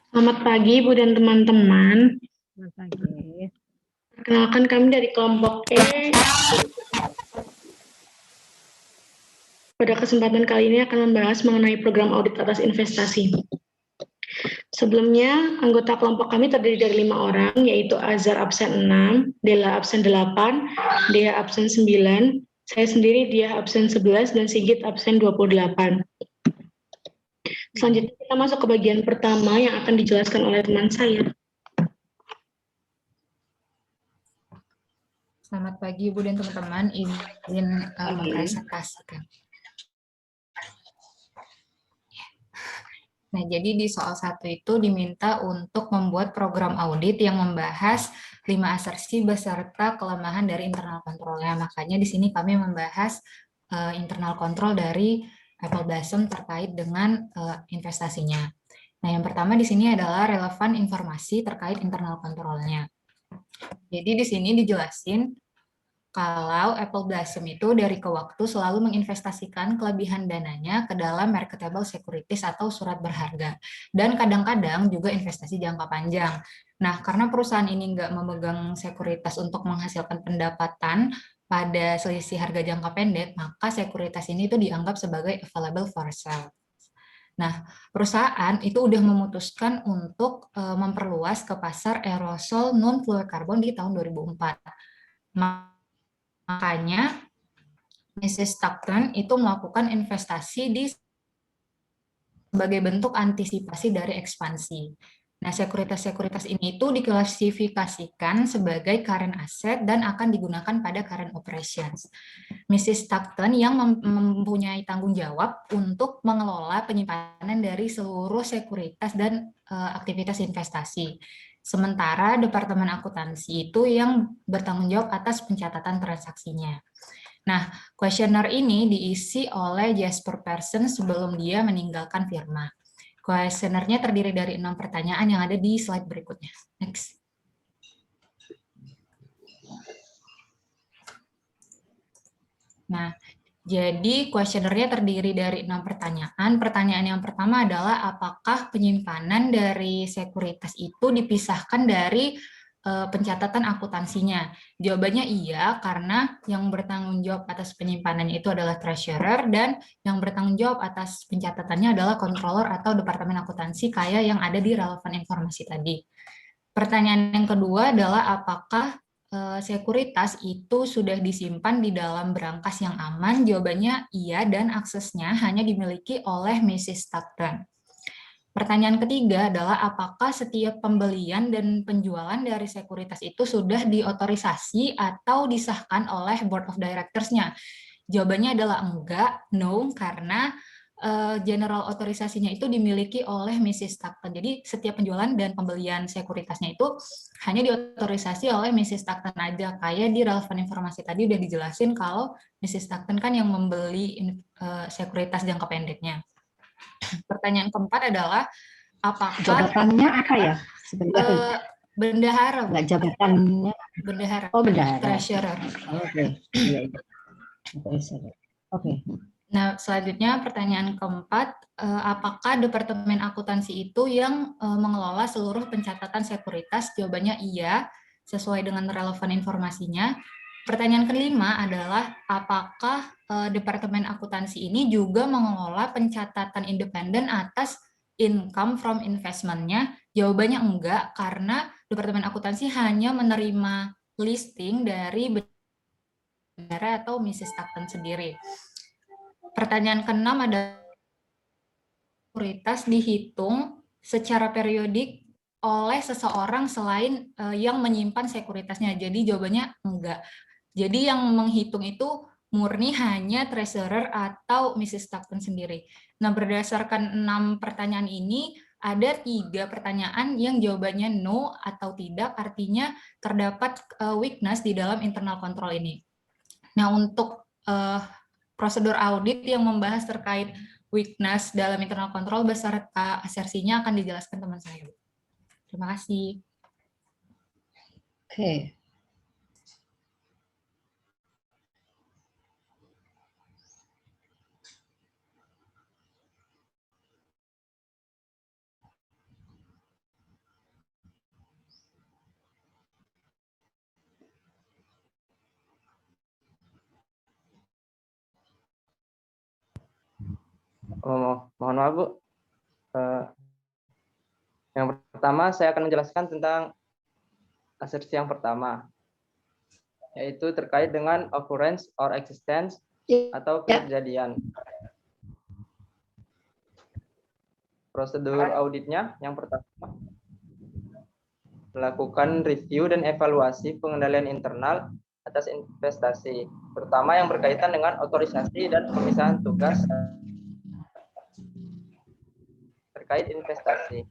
Selamat pagi, Bu dan teman-teman. Selamat pagi. Perkenalkan kami dari kelompok E. Pada kesempatan kali ini akan membahas mengenai program audit atas investasi. Sebelumnya, anggota kelompok kami terdiri dari 5 orang, yaitu Azhar absen 6, Dela absen 8, Dea absen 9, saya sendiri Dia absen 11, dan Sigit absen 28. Selanjutnya kita masuk ke bagian pertama yang akan dijelaskan oleh teman saya. Selamat pagi Ibu dan teman-teman, izin mempresentasikan. Nah, jadi di soal 1 itu diminta untuk membuat program audit yang membahas 5 asersi beserta kelemahan dari internal kontrolnya. Makanya di sini kami membahas internal kontrol dari Apple Blossom terkait dengan investasinya. Nah, yang pertama di sini adalah relevan informasi terkait internal kontrolnya. Jadi di sini dijelasin kalau Apple Blossom itu dari ke waktu selalu menginvestasikan kelebihan dananya ke dalam marketable securities atau surat berharga. Dan kadang-kadang juga investasi jangka panjang. Nah, karena perusahaan ini nggak memegang sekuritas untuk menghasilkan pendapatan pada selisih harga jangka pendek, maka sekuritas ini itu dianggap sebagai available for sale. Nah, perusahaan itu udah memutuskan untuk memperluas ke pasar aerosol non-fluorocarbon di tahun 2004. Makanya, Mrs. Stockton itu melakukan investasi sebagai bentuk antisipasi dari ekspansi. Nah, sekuritas-sekuritas ini itu diklasifikasikan sebagai current asset dan akan digunakan pada current operations. Mrs. Stockton yang mempunyai tanggung jawab untuk mengelola penyimpanan dari seluruh sekuritas dan aktivitas investasi. Sementara Departemen Akuntansi itu yang bertanggung jawab atas pencatatan transaksinya. Nah, kuesioner ini diisi oleh Jasper Persson sebelum dia meninggalkan firma. Kuesionernya terdiri dari 6 pertanyaan yang ada di slide berikutnya. Next. Nah, jadi kuesionernya terdiri dari 6 pertanyaan. Pertanyaan yang pertama adalah apakah penyimpanan dari sekuritas itu dipisahkan dari pencatatan akuntansinya? Jawabannya iya, karena yang bertanggung jawab atas penyimpanannya itu adalah treasurer dan yang bertanggung jawab atas pencatatannya adalah controller atau departemen akuntansi kayak yang ada di relevan informasi tadi. Pertanyaan yang kedua adalah apakah sekuritas itu sudah disimpan di dalam berangkas yang aman? Jawabannya iya, dan aksesnya hanya dimiliki oleh Mrs. Stockton. Pertanyaan ketiga adalah apakah setiap pembelian dan penjualan dari sekuritas itu sudah diotorisasi atau disahkan oleh Board of Directors-nya? Jawabannya adalah enggak, no, karena general otorisasinya itu dimiliki oleh Mrs. Stockton. Jadi setiap penjualan dan pembelian sekuritasnya itu hanya diotorisasi oleh Mrs. Stockton aja. Kayak di relevan informasi tadi udah dijelasin kalau Mrs. Stockton kan yang membeli sekuritas jangka pendeknya. Pertanyaan keempat adalah apakah jabatannya apa ya? Sebentar. Bendahara. Enggak jabatannya. Bendahara. Oh, bendahara. Treasurer. Oke. Iya. Oke. Nah, selanjutnya pertanyaan keempat, apakah Departemen Akuntansi itu yang mengelola seluruh pencatatan sekuritas? Jawabannya iya, sesuai dengan relevan informasinya. Pertanyaan kelima adalah, apakah Departemen Akuntansi ini juga mengelola pencatatan independen atas income from investment-nya? Jawabannya enggak, karena Departemen Akuntansi hanya menerima listing dari bendahara atau Mrs. Stockton sendiri. Pertanyaan keenam adalah sekuritas dihitung secara periodik oleh seseorang selain yang menyimpan sekuritasnya. Jadi jawabannya enggak. Jadi yang menghitung itu murni hanya treasurer atau Mrs. Stockton sendiri. Nah, berdasarkan 6 pertanyaan ini, ada 3 pertanyaan yang jawabannya no atau tidak, artinya terdapat weakness di dalam internal control ini. Nah, untuk prosedur audit yang membahas terkait weakness dalam internal control beserta asersinya akan dijelaskan teman saya. Terima kasih. Oke. Mohon maaf Bu. Yang pertama saya akan menjelaskan tentang asersi yang pertama, yaitu terkait dengan occurrence or existence atau kejadian. Prosedur auditnya yang pertama, melakukan review dan evaluasi pengendalian internal atas investasi, terutama yang berkaitan dengan otorisasi dan pemisahan tugas terkait investasi.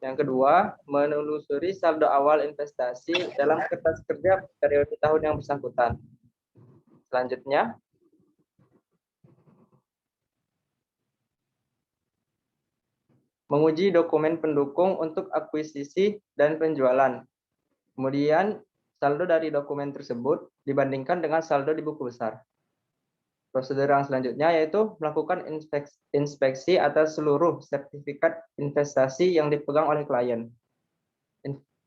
Yang kedua, menelusuri saldo awal investasi dalam kertas kerja periode tahun yang bersangkutan. Selanjutnya, menguji dokumen pendukung untuk akuisisi dan penjualan. Kemudian, saldo dari dokumen tersebut dibandingkan dengan saldo di buku besar. Prosedur yang selanjutnya yaitu melakukan inspeksi atas seluruh sertifikat investasi yang dipegang oleh klien.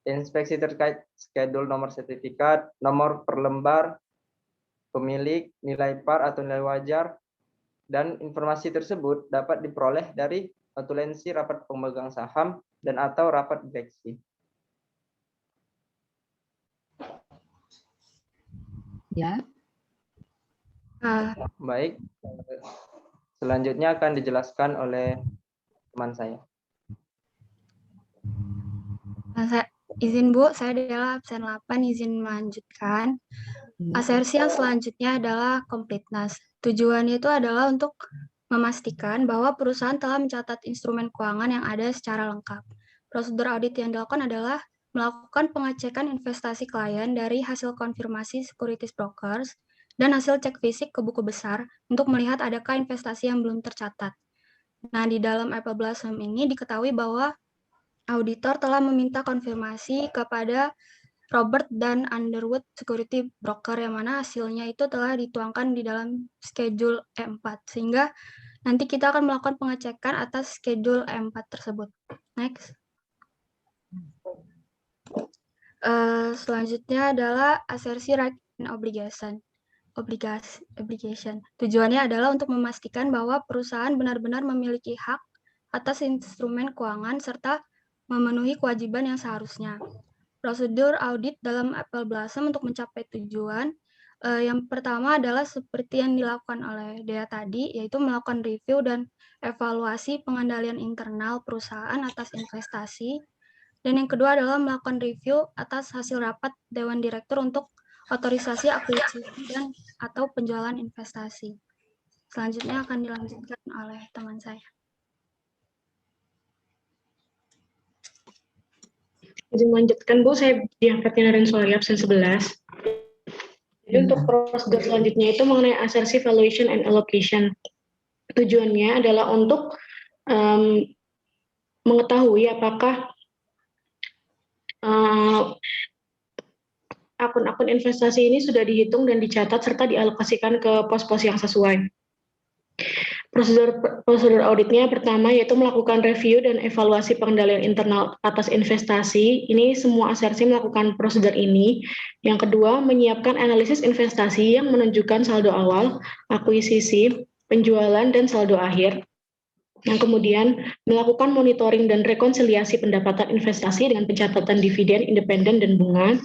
Inspeksi terkait schedule nomor sertifikat, nomor per lembar, pemilik, nilai par atau nilai wajar, dan informasi tersebut dapat diperoleh dari notulensi rapat pemegang saham dan atau rapat direksi. Ya. Baik, selanjutnya akan dijelaskan oleh teman saya. Izin Bu, saya adalah absen 8, izin melanjutkan. Asersi yang selanjutnya adalah completeness. Tujuannya itu adalah untuk memastikan bahwa perusahaan telah mencatat instrumen keuangan yang ada secara lengkap. Prosedur audit yang dilakukan adalah melakukan pengecekan investasi klien dari hasil konfirmasi securities brokers dan hasil cek fisik ke buku besar untuk melihat adakah investasi yang belum tercatat. Nah, di dalam Apple Blossom ini diketahui bahwa auditor telah meminta konfirmasi kepada Robert dan Underwood Security Broker yang mana hasilnya itu telah dituangkan di dalam schedule E4, sehingga nanti kita akan melakukan pengecekan atas schedule E4 tersebut. Next. Selanjutnya adalah asersi right and obligation. Tujuannya adalah untuk memastikan bahwa perusahaan benar-benar memiliki hak atas instrumen keuangan serta memenuhi kewajiban yang seharusnya. Prosedur audit dalam Apple Blossom untuk mencapai tujuan yang pertama adalah seperti yang dilakukan oleh Dea tadi, yaitu melakukan review dan evaluasi pengendalian internal perusahaan atas investasi. Dan yang kedua adalah melakukan review atas hasil rapat Dewan Direktur untuk otorisasi akuisisi dan atau penjualan investasi. Selanjutnya akan dilanjutkan oleh teman saya. Izin melanjutkan Bu, saya diangkatnya dari Solari absen 11. Jadi untuk prosedur selanjutnya itu mengenai asersi valuation and allocation. Tujuannya adalah untuk mengetahui apakah akun-akun investasi ini sudah dihitung dan dicatat serta dialokasikan ke pos-pos yang sesuai. Prosedur auditnya pertama yaitu melakukan review dan evaluasi pengendalian internal atas investasi. Ini semua asersi melakukan prosedur ini. Yang kedua, menyiapkan analisis investasi yang menunjukkan saldo awal, akuisisi, penjualan, dan saldo akhir. Yang kemudian melakukan monitoring dan rekonsiliasi pendapatan investasi dengan pencatatan dividen, independen, dan bunga.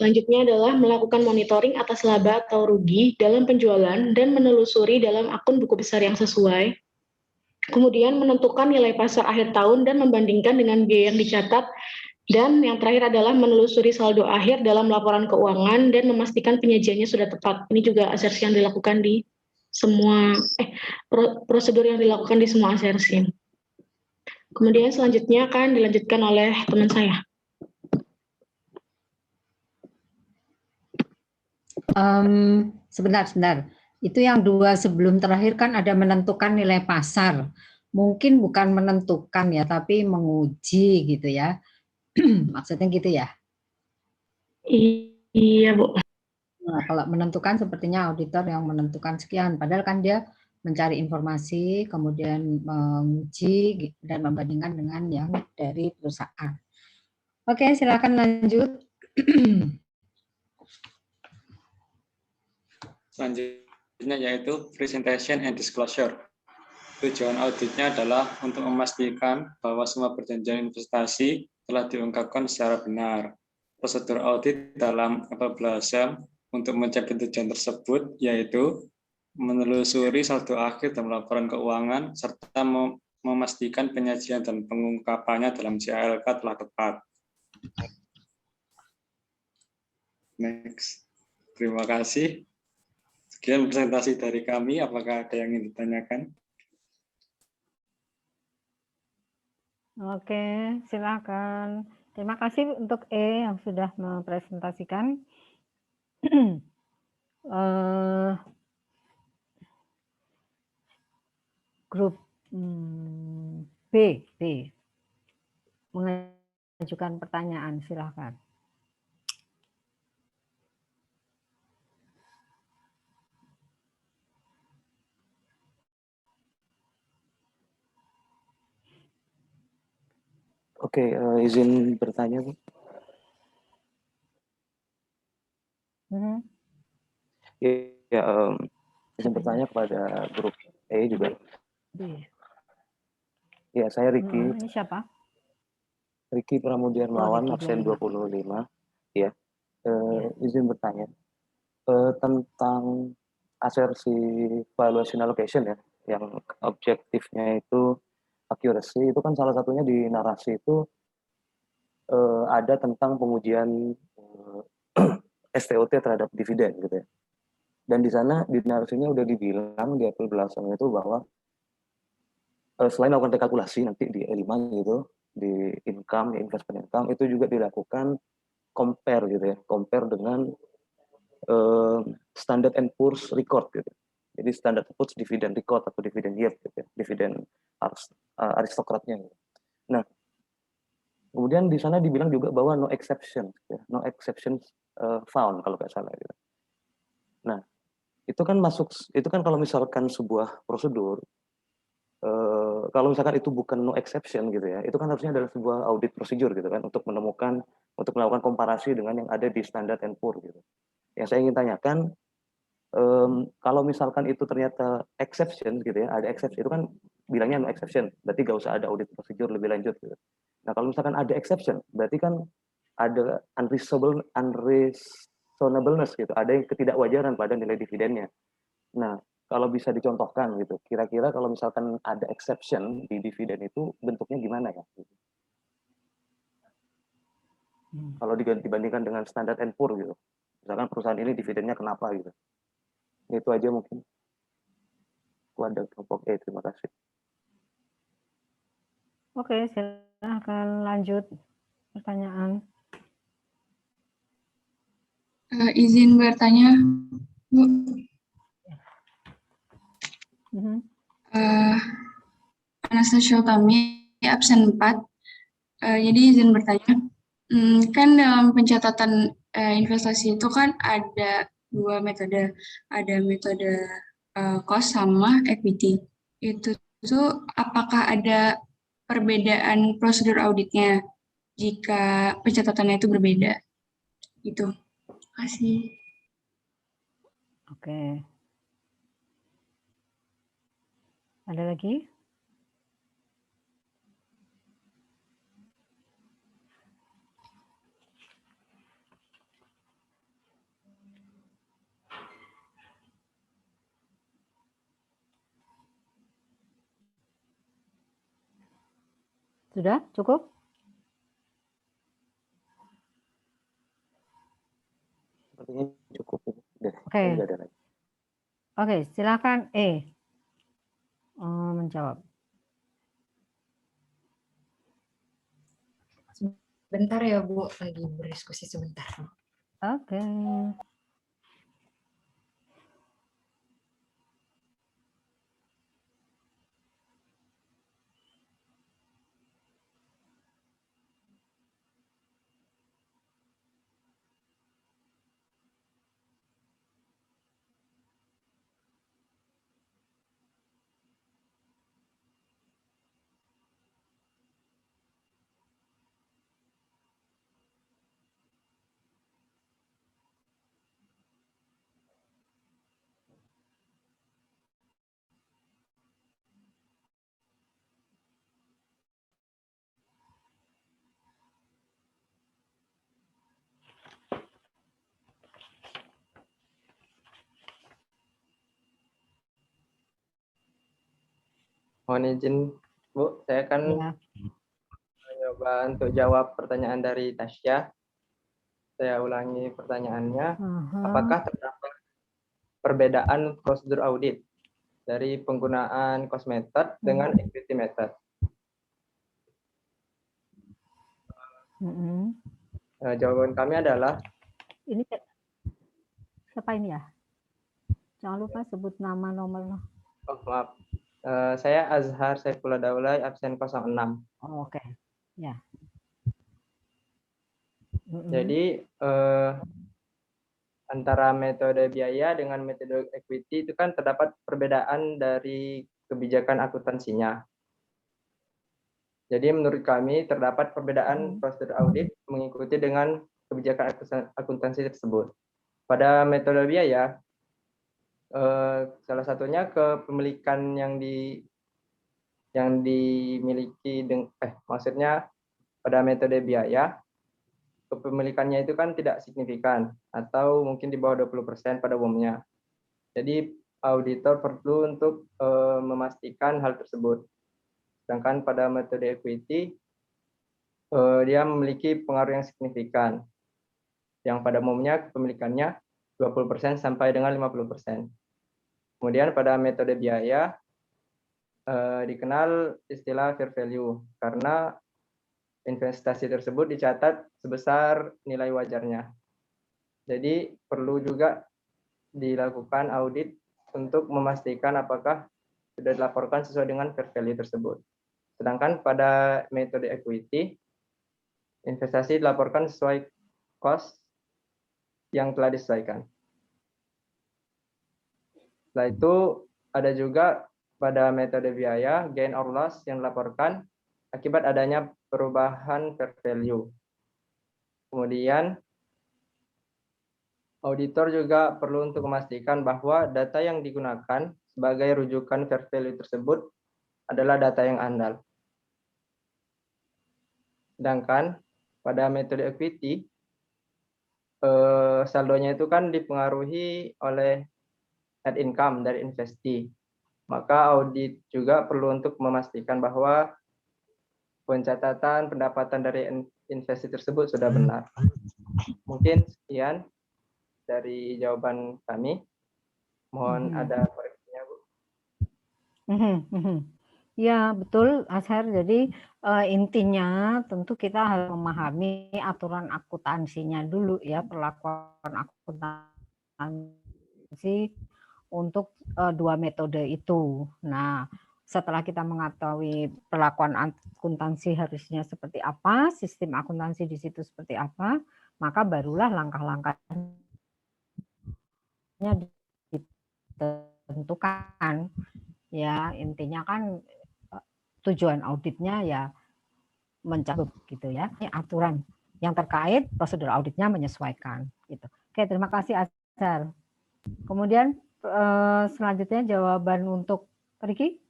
Selanjutnya adalah melakukan monitoring atas laba atau rugi dalam penjualan dan menelusuri dalam akun buku besar yang sesuai. Kemudian menentukan nilai pasar akhir tahun dan membandingkan dengan biaya yang dicatat. Dan yang terakhir adalah menelusuri saldo akhir dalam laporan keuangan dan memastikan penyajiannya sudah tepat. Ini juga asersi yang dilakukan di semua prosedur yang dilakukan di semua asersi. Kemudian selanjutnya akan dilanjutkan oleh teman saya. Sebentar. Itu yang dua sebelum terakhir kan ada menentukan nilai pasar. Mungkin bukan menentukan ya, tapi menguji gitu ya. Maksudnya gitu ya? Iya, Bu. Nah, kalau menentukan sepertinya auditor yang menentukan sekian. Padahal kan dia mencari informasi, kemudian menguji dan membandingkan dengan yang dari perusahaan. Oke, silakan lanjut. Selanjutnya yaitu presentation and disclosure. Tujuan auditnya adalah untuk memastikan bahwa semua perjanjian investasi telah diungkapkan secara benar. Prosedur audit dalam Apple Blossom untuk mencapai tujuan tersebut yaitu menelusuri saldo akhir dalam laporan keuangan serta memastikan penyajian dan pengungkapannya dalam CALK telah tepat. Next. Terima kasih. Sekian presentasi dari kami. Apakah ada yang ingin ditanyakan? Oke, silakan. Terima kasih untuk E yang sudah mempresentasikan. Grup B mengajukan pertanyaan, silakan. Oke, izin bertanya, Bu. Ya, izin bertanya kepada grup E juga. Ya, saya Riki. Ini siapa? Riki Pramudia Hermawan, absen 25. Ya, izin bertanya tentang asersi valuation allocation ya, yang objektifnya itu accuracy, itu kan salah satunya di narasi itu ada tentang pengujian STOT terhadap dividen gitu ya. Dan di sana di narasinya udah dibilang di Apple Blossom itu bahwa selain melakukan rekalkulasi nanti di E5 gitu, di income, di investment income, itu juga dilakukan compare gitu ya, compare dengan Standard & Poor's record gitu. Jadi Standard & Poor's dividend record atau dividend yield gitu ya, dividen aristokratnya gitu. Nah, kemudian di sana dibilang juga bahwa no exception, ya, no exceptions found kalau nggak salah gitu. Nah, itu kan kalau misalkan sebuah prosedur, kalau misalkan itu bukan no exception gitu ya, itu kan harusnya adalah sebuah audit procedure gitu kan, untuk melakukan komparasi dengan yang ada di Standard & Poor's gitu. Yang saya ingin tanyakan, Kalau misalkan itu ternyata exception gitu ya, ada exception itu kan bilangnya no exception, berarti nggak usah ada audit procedure lebih lanjut gitu. Nah kalau misalkan ada exception, berarti kan ada unreasonableness gitu, ada yang ketidakwajaran pada nilai dividennya. Nah kalau bisa dicontohkan gitu, kira-kira kalau misalkan ada exception di dividen itu bentuknya gimana ya? Kalau dibandingkan dengan Standard & Poor's gitu, misalkan perusahaan ini dividennya kenapa gitu. Itu aja mungkin. Wadah kelompok E, terima kasih. Oke, silahkan lanjut pertanyaan. Izin bertanya, Bu. Anastasia kami absen 4. Jadi izin bertanya, kan dalam pencatatan investasi itu kan ada 2 metode, ada metode cost sama equity. Itu tuh apakah ada perbedaan prosedur auditnya jika pencatatannya itu berbeda? Itu. Terima kasih. Oke. Ada lagi? Sudah cukup? Sepertinya cukup. Oke. Oke, silakan E menjawab. Bentar ya Bu, lagi berdiskusi sebentar. Oke. Mohon izin, Bu, saya akan mencoba untuk jawab pertanyaan dari Tasya. Saya ulangi pertanyaannya. Apakah terdapat perbedaan prosedur audit dari penggunaan cost method dengan equity method? Jawaban kami adalah ini siapa ini ya? Jangan lupa sebut nama nomor. Oh, maaf. Saya Azhar Saifullah Daulay, absen 06. Oh, oke. Ya. Jadi antara metode biaya dengan metode equity itu kan terdapat perbedaan dari kebijakan akuntansinya. Jadi menurut kami terdapat perbedaan prosedur audit mengikuti dengan kebijakan akuntansi tersebut. Pada metode biaya, salah satunya kepemilikan yang dimiliki, maksudnya pada metode biaya, kepemilikannya itu kan tidak signifikan atau mungkin di bawah 20% pada umumnya. Jadi auditor perlu untuk memastikan hal tersebut. Sedangkan pada metode equity, dia memiliki pengaruh yang signifikan, yang pada umumnya kepemilikannya 20% sampai dengan 50%. Kemudian pada metode biaya, dikenal istilah fair value, karena investasi tersebut dicatat sebesar nilai wajarnya. Jadi perlu juga dilakukan audit untuk memastikan apakah sudah dilaporkan sesuai dengan fair value tersebut. Sedangkan pada metode equity, investasi dilaporkan sesuai cost yang telah disesuaikan. Setelah itu ada juga pada metode biaya gain or loss yang dilaporkan akibat adanya perubahan fair value. Kemudian Auditor juga perlu untuk memastikan bahwa data yang digunakan sebagai rujukan fair value tersebut adalah data yang andal. Sedangkan pada metode equity, saldonya itu kan dipengaruhi oleh net income dari investee. Maka audit juga perlu untuk memastikan bahwa pencatatan pendapatan dari investasi tersebut sudah benar. Mungkin sekian dari jawaban kami. Mohon ada koreksinya, Bu. Ya, betul, Azhar. Jadi intinya tentu kita harus memahami aturan akuntansinya dulu ya, perlakuan akuntansi untuk dua metode itu. Nah, setelah kita mengetahui perlakuan akuntansi harusnya seperti apa, sistem akuntansi di situ seperti apa, maka barulah langkah-langkahnya ditentukan. Ya, intinya kan tujuan auditnya ya mencakup gitu ya. Ini aturan yang terkait prosedur auditnya menyesuaikan gitu. Oke, terima kasih Azhar. Kemudian selanjutnya jawaban untuk Riki.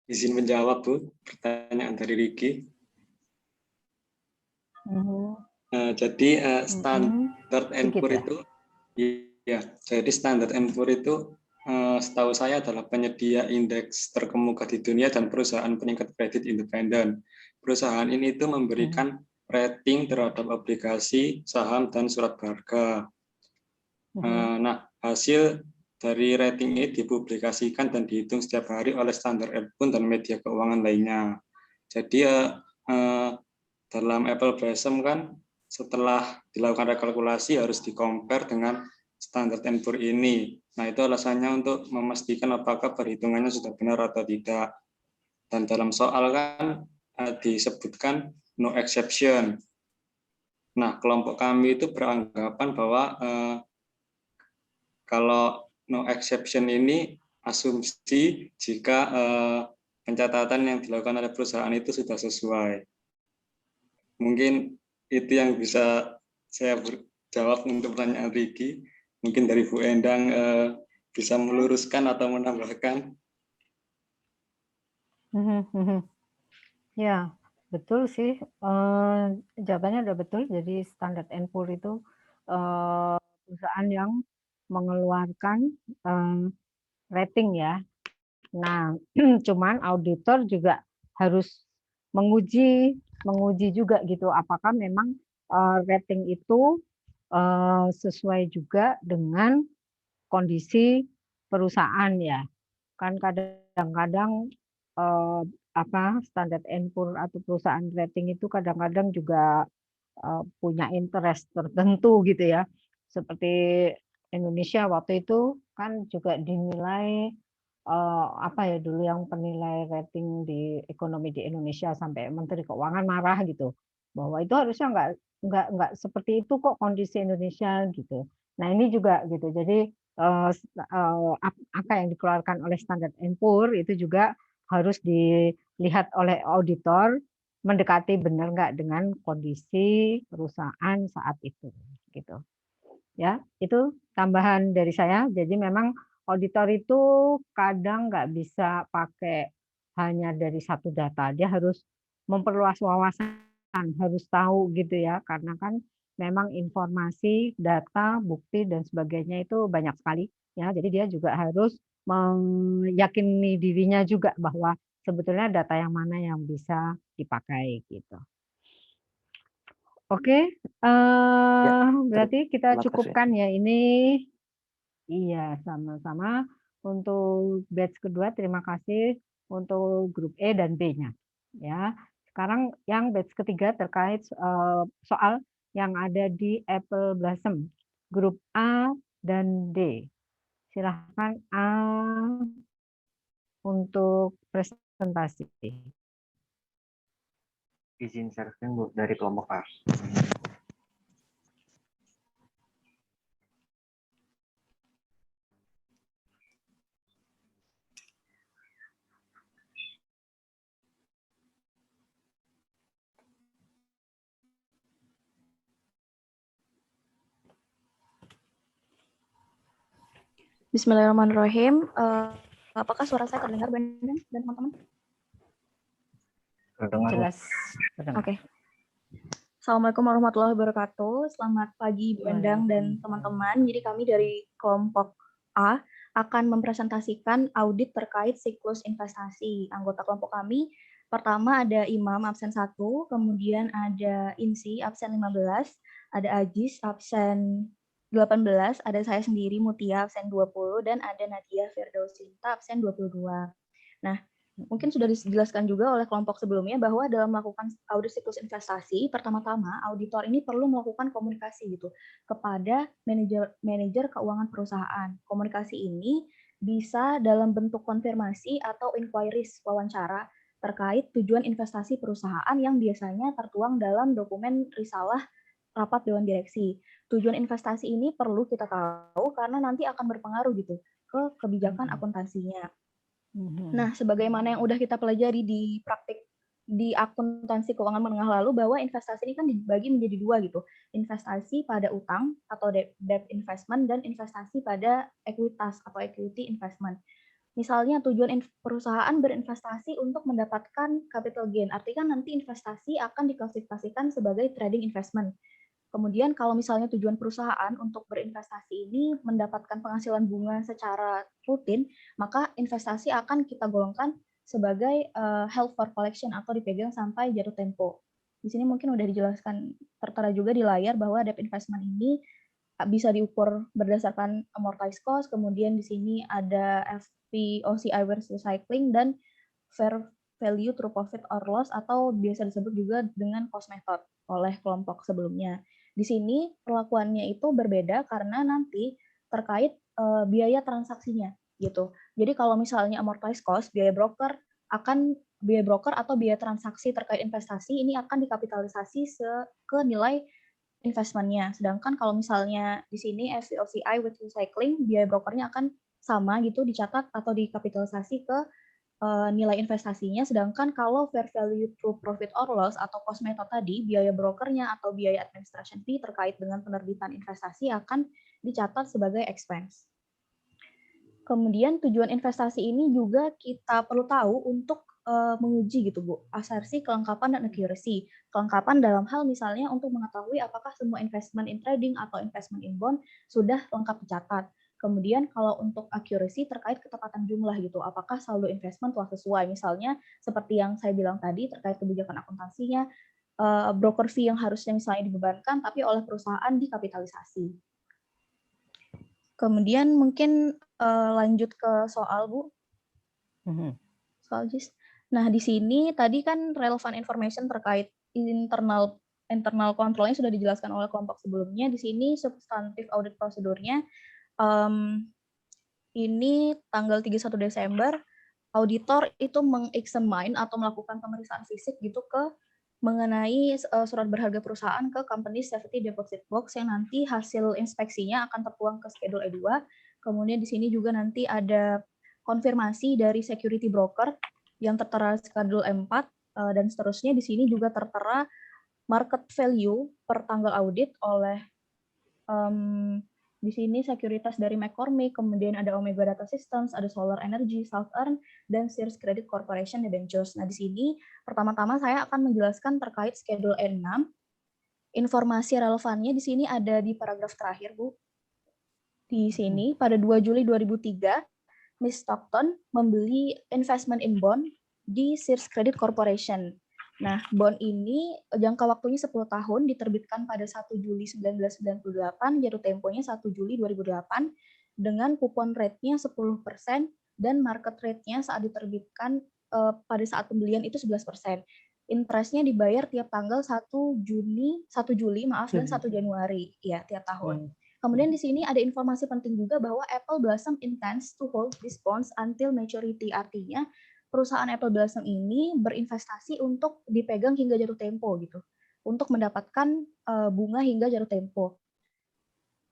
Izin menjawab, Bu, pertanyaan dari Riki. Jadi standar N-PUR itu, ya, jadi standar N-PUR itu setahu saya adalah penyedia indeks terkemuka di dunia dan perusahaan peningkat kredit independen. Perusahaan ini itu memberikan rating terhadap obligasi, saham, dan surat berharga. Nah, hasil dari rating ini dipublikasikan dan dihitung setiap hari oleh Standard & Poor's dan media keuangan lainnya. Jadi dalam Apple Blossom kan setelah dilakukan rekalkulasi harus di-compare dengan Standard & Poor's ini. Nah, itu alasannya untuk memastikan apakah perhitungannya sudah benar atau tidak. Dan dalam soal kan disebutkan no exception. Nah, kelompok kami itu beranggapan bahwa kalau no exception ini asumsi jika pencatatan yang dilakukan oleh perusahaan itu sudah sesuai. Mungkin itu yang bisa saya jawab untuk pertanyaan Riki. Mungkin dari Bu Endang bisa meluruskan atau menambahkan. Ya, betul sih. Jawabannya udah betul. Jadi Standard & Poor's itu perusahaan yang mengeluarkan rating ya. Nah, cuman auditor juga harus menguji juga gitu apakah memang rating itu sesuai juga dengan kondisi perusahaan ya. Kan kadang-kadang Standard & Poor's atau perusahaan rating itu kadang-kadang juga punya interest tertentu gitu ya. Seperti Indonesia waktu itu kan juga dinilai dulu yang penilai rating di ekonomi di Indonesia sampai Menteri Keuangan marah gitu bahwa itu harusnya nggak seperti itu kok kondisi Indonesia gitu. Nah ini juga gitu. Jadi apa yang dikeluarkan oleh Standard & Poor's itu juga harus dilihat oleh auditor mendekati benar nggak dengan kondisi perusahaan saat itu gitu. Ya, itu tambahan dari saya. Jadi memang auditor itu kadang nggak bisa pakai hanya dari satu data. Dia harus memperluas wawasan, harus tahu gitu ya. Karena kan memang informasi, data, bukti dan sebagainya itu banyak sekali ya. Jadi dia juga harus meyakini dirinya juga bahwa sebetulnya data yang mana yang bisa dipakai gitu. Oke, berarti kita cukupkan ya ini. Iya, sama-sama. Untuk batch kedua, terima kasih untuk grup E dan B-nya. Ya, sekarang yang batch ketiga terkait soal yang ada di Apple Blossom, grup A dan D. Silahkan A untuk presentasi. Izin sharing Bu dari kelompok A. Bismillahirrahmanirrahim. Apakah suara saya terdengar, Bendang dan teman-teman? Terdengar. Jelas. Oke. Assalamualaikum warahmatullahi wabarakatuh. Selamat pagi, Bu Endang dan teman-teman. Jadi kami dari kelompok A akan mempresentasikan audit terkait siklus investasi. Anggota kelompok kami, pertama ada Imam absen 1, kemudian ada Insi absen 15, ada Ajis absen 18, ada saya sendiri Mutia absen 20, dan ada Nadia Firdausinta absen 22. Nah, mungkin sudah dijelaskan juga oleh kelompok sebelumnya bahwa dalam melakukan audit siklus investasi, pertama-tama auditor ini perlu melakukan komunikasi gitu kepada manajer keuangan perusahaan. Komunikasi ini bisa dalam bentuk konfirmasi atau inquiries, wawancara terkait tujuan investasi perusahaan yang biasanya tertuang dalam dokumen risalah rapat dewan direksi. Tujuan investasi ini perlu kita tahu karena nanti akan berpengaruh gitu ke kebijakan akuntansinya. Nah, sebagaimana yang udah kita pelajari di praktik di akuntansi keuangan menengah lalu, bahwa investasi ini kan dibagi menjadi dua gitu. Investasi pada utang atau debt investment dan investasi pada ekuitas atau equity investment. Misalnya tujuan perusahaan berinvestasi untuk mendapatkan capital gain, artinya nanti investasi akan diklasifikasikan sebagai trading investment. Kemudian kalau misalnya tujuan perusahaan untuk berinvestasi ini mendapatkan penghasilan bunga secara rutin, maka investasi akan kita golongkan sebagai held for collection atau dipegang sampai jatuh tempo. Di sini mungkin udah dijelaskan tertera juga di layar bahwa debt investment ini bisa diukur berdasarkan amortized cost, kemudian di sini ada FVOCI versus recycling, dan fair value through profit or loss atau biasa disebut juga dengan cost method oleh kelompok sebelumnya. Di sini perlakuannya itu berbeda karena nanti terkait biaya transaksinya gitu. Jadi kalau misalnya amortized cost, biaya broker atau biaya transaksi terkait investasi ini akan dikapitalisasi ke nilai investmentnya. Sedangkan kalau misalnya di sini FVOCI with recycling, biaya brokernya akan sama gitu, dicatat atau dikapitalisasi ke nilai investasinya. Sedangkan kalau fair value through profit or loss atau cost method tadi, biaya brokernya atau biaya administration fee terkait dengan penerbitan investasi akan dicatat sebagai expense. Kemudian tujuan investasi ini juga kita perlu tahu untuk menguji gitu Bu, asersi, kelengkapan, dan accuracy. Kelengkapan dalam hal misalnya untuk mengetahui apakah semua investment in trading atau investment in bond sudah lengkap dicatat. Kemudian kalau untuk accuracy terkait ketepatan jumlah gitu, apakah saldo investment telah sesuai. Misalnya seperti yang saya bilang tadi terkait kebijakan akuntansinya, broker fee yang harusnya misalnya dibebankan tapi oleh perusahaan dikapitalisasi. Kemudian mungkin lanjut ke soal Bu. Soal JIS. Nah, di sini tadi kan relevant information terkait internal control-nya sudah dijelaskan oleh kelompok sebelumnya. Di sini substantif audit prosedurnya ini tanggal 31 Desember auditor itu mengexamine atau melakukan pemeriksaan fisik gitu ke mengenai surat berharga perusahaan ke company safety deposit box yang nanti hasil inspeksinya akan tertuang ke schedule E2. Kemudian di sini juga nanti ada konfirmasi dari security broker yang tertera schedule E4 dan seterusnya. Di sini juga tertera market value per tanggal audit oleh di sini sekuritas dari McCormick, kemudian ada Omega Data Systems, ada Solar Energy, Southern, dan Sears Credit Corporation Debentures. Nah, di sini pertama-tama saya akan menjelaskan terkait schedule E6. Informasi relevannya di sini ada di paragraf terakhir, Bu. Di sini, pada 2 Juli 2003, Miss Stockton membeli investment in bond di Sears Credit Corporation. Nah, bond ini jangka waktunya 10 tahun, diterbitkan pada 1 Juli 1998, jatuh temponya 1 Juli 2008, dengan kupon rate-nya 10% dan market rate-nya saat diterbitkan pada saat pembelian itu 11%. Interest-nya dibayar tiap tanggal 1 Juli dan 1 Januari, ya, tiap tahun. Kemudian di sini ada informasi penting juga bahwa Apple Blossom intends to hold these bonds until maturity, artinya perusahaan Apple Blossom ini berinvestasi untuk dipegang hingga jatuh tempo gitu, untuk mendapatkan bunga hingga jatuh tempo.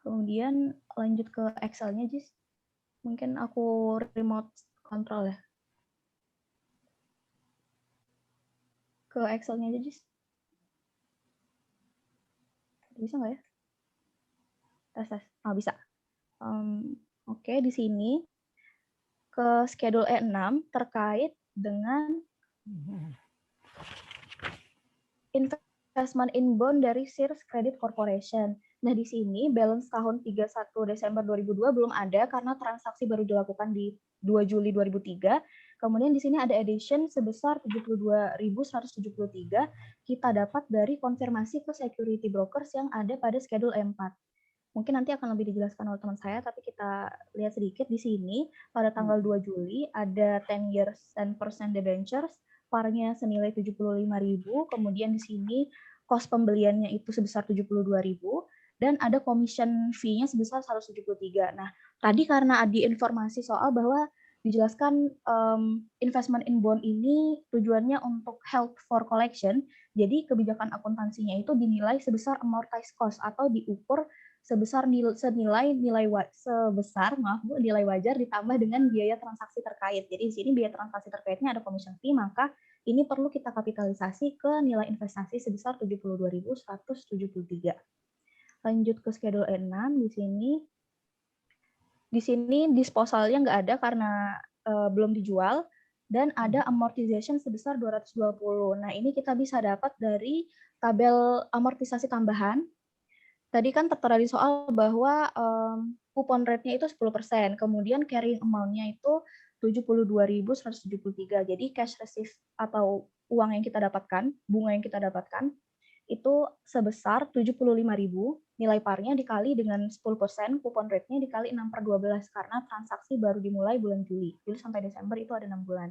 Kemudian lanjut ke Excel-nya, Jis. Mungkin aku remote control ya. Ke Excel-nya aja, Jis. Bisa nggak ya? Tes. Bisa. Oke, di sini ke schedule E6 terkait dengan investment in bond dari Sears Credit Corporation. Nah, di sini balance tahun 31 Desember 2002 belum ada karena transaksi baru dilakukan di 2 Juli 2003. Kemudian di sini ada addition sebesar 72.173 kita dapat dari konfirmasi ke security brokers yang ada pada schedule E4. Mungkin nanti akan lebih dijelaskan oleh teman saya, tapi kita lihat sedikit di sini pada tanggal 2 Juli ada 10 years 10% debentures, parnya senilai 75.000, kemudian di sini cost pembeliannya itu sebesar 72.000 dan ada commission fee-nya sebesar 173. Nah, tadi karena ada informasi soal bahwa dijelaskan investment in bond ini tujuannya untuk held for collection, jadi kebijakan akuntansinya itu dinilai sebesar amortized cost atau diukur sebesar nilai wajar ditambah dengan biaya transaksi terkait. Jadi di sini biaya transaksi terkaitnya ada commission fee, maka ini perlu kita kapitalisasi ke nilai investasi sebesar 72.173. Lanjut ke schedule E6 di sini disposalnya nggak ada karena belum dijual dan ada amortization sebesar 220. Nah, ini kita bisa dapat dari tabel amortisasi tambahan. Tadi kan tertera di soal bahwa coupon rate-nya itu 10%, kemudian carrying amount-nya itu 72.173. Jadi cash receipt atau uang yang kita dapatkan, bunga yang kita dapatkan itu sebesar 75.000, nilai parnya dikali dengan 10%, coupon rate-nya dikali 6/12 karena transaksi baru dimulai bulan Juli. Juli sampai Desember itu ada 6 bulan.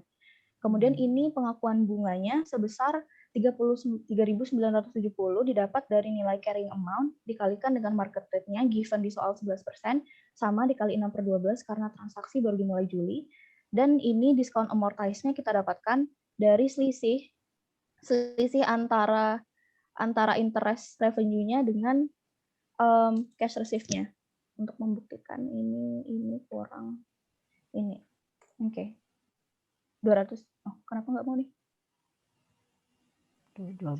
Kemudian ini pengakuan bunganya sebesar 33.970 didapat dari nilai carrying amount dikalikan dengan market rate-nya given di soal 11% sama dikali 6/12 karena transaksi baru dimulai Juli. Dan ini diskon amortize-nya kita dapatkan dari selisih antara interest revenue-nya dengan cash receipt-nya untuk membuktikan ini kurang ini. Oke. 200. Oh, kenapa nggak mau nih?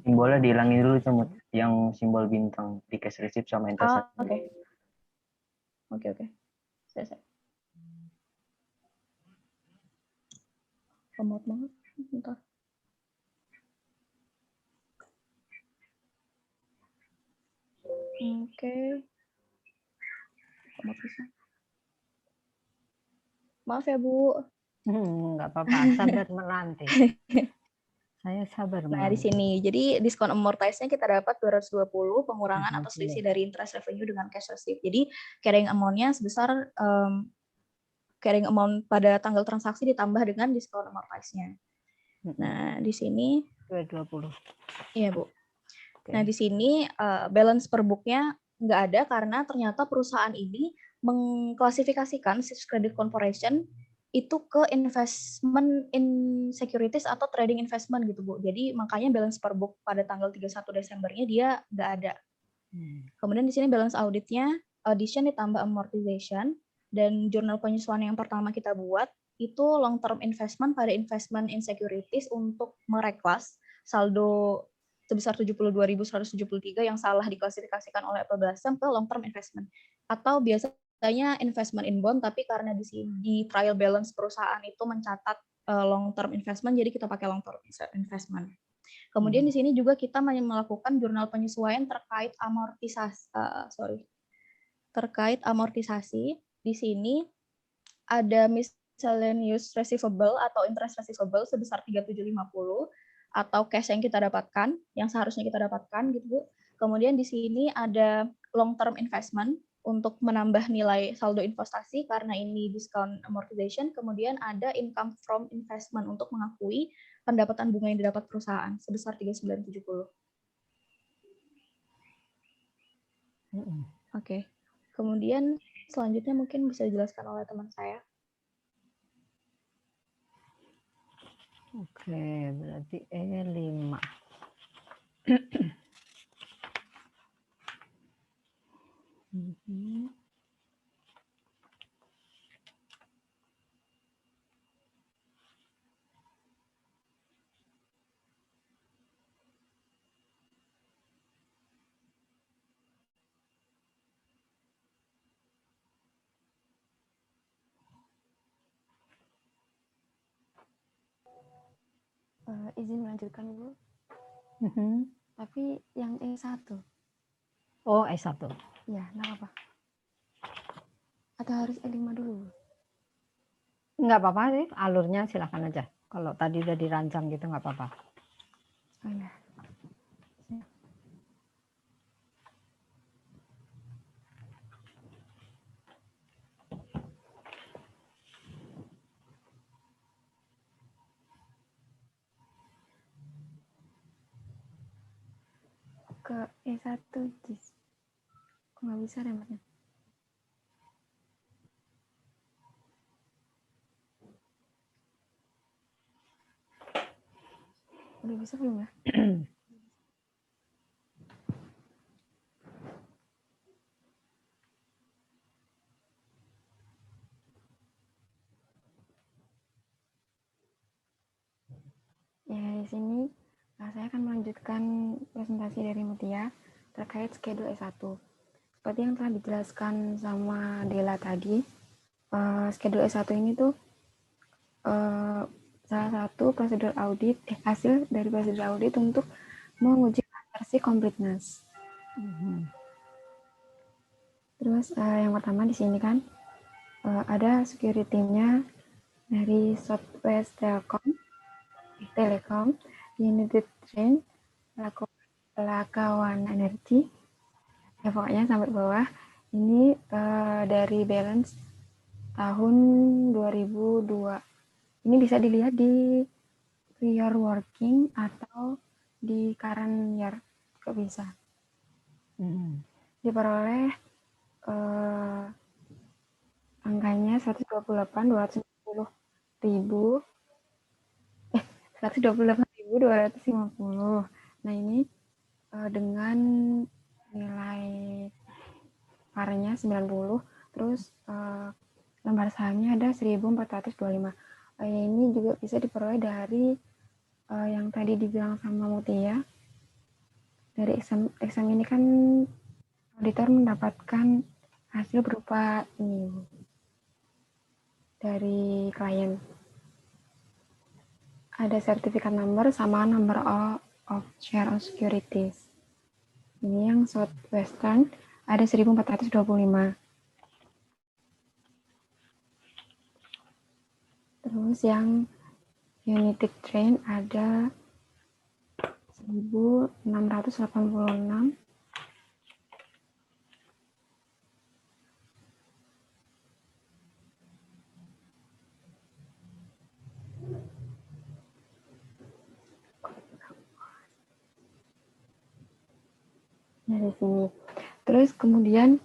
Simbolnya dihilangin dulu cuma yang simbol bintang di cash receipt sama interest. Oke. Selesai. Lemot banget. Bentar. Oke. Lemot bisa. Maaf ya, Bu. Nggak apa-apa, sabar menanti. Saya sabar menanti. Nah, di sini, jadi diskon amortize-nya kita dapat 220, pengurangan atau selisih dari interest revenue dengan cash receipt. Jadi, carrying amount-nya sebesar carrying amount pada tanggal transaksi ditambah dengan diskon amortize-nya. Nah, di sini 220. Iya, Bu. Nah, di sini balance per book-nya nggak ada karena ternyata perusahaan ini mengklasifikasikan Sears Credit Corporation itu ke investment in securities atau trading investment gitu, Bu. Jadi makanya balance per book pada tanggal 31 Desembernya dia nggak ada. Kemudian di sini balance auditnya addition ditambah amortization dan jurnal penyesuaian yang pertama kita buat itu long term investment pada investment in securities untuk mereklas saldo sebesar 72.173 yang salah diklasifikasikan oleh Apple ke long term investment atau biasanya investment in bond, tapi karena di trial balance perusahaan itu mencatat long term investment, jadi kita pakai long term investment. Kemudian di sini juga kita melakukan jurnal penyesuaian terkait amortisasi. Di sini ada miscellaneous receivable atau interest receivable sebesar 3.750 atau cash yang kita dapatkan, yang seharusnya kita dapatkan gitu, Bu. Kemudian di sini ada long term investment untuk menambah nilai saldo investasi karena ini discount amortization. Kemudian ada income from investment untuk mengakui pendapatan bunga yang didapat perusahaan sebesar 3.970. Oke. Kemudian selanjutnya mungkin bisa dijelaskan oleh teman saya. Oke, berarti E5. Izin melanjutkan, Bu. Tapi yang E1. Oh, E1. Ya, nggak apa-apa. Atau harus E5 dulu? Nggak apa-apa sih, alurnya silakan aja. Kalau tadi udah dirancang gitu nggak apa-apa. Oh ya. Ke E1, Jis. Kok nggak bisa remote-nya? Udah bisa belum ya? Ya, di sini saya akan melanjutkan presentasi dari Mutia terkait schedule S1. Seperti yang telah dijelaskan sama Dela tadi, schedule S1 ini tuh salah satu prosedur audit, hasil dari prosedur audit untuk menguji versi completeness. Terus yang pertama di sini kan ada security-nya dari Southwest Telecom, United Train, Lakawan Energy, ya pokoknya sampai bawah. Ini dari balance tahun 2002. Ini bisa dilihat di prior working atau di current year, kok bisa. Diperoleh angkanya 128.250. 128.250. Nah, ini dengan nilai parnya 90, terus lembar sahamnya ada 1.425. Ini juga bisa diperoleh dari yang tadi dibilang sama Mutia. Dari exam ini kan auditor mendapatkan hasil berupa ini dari klien. Ada sertifikat number sama number of share of securities. Ini yang Southwestern ada 1.425. Terus yang United Train ada 1.686. Dari sini. Terus kemudian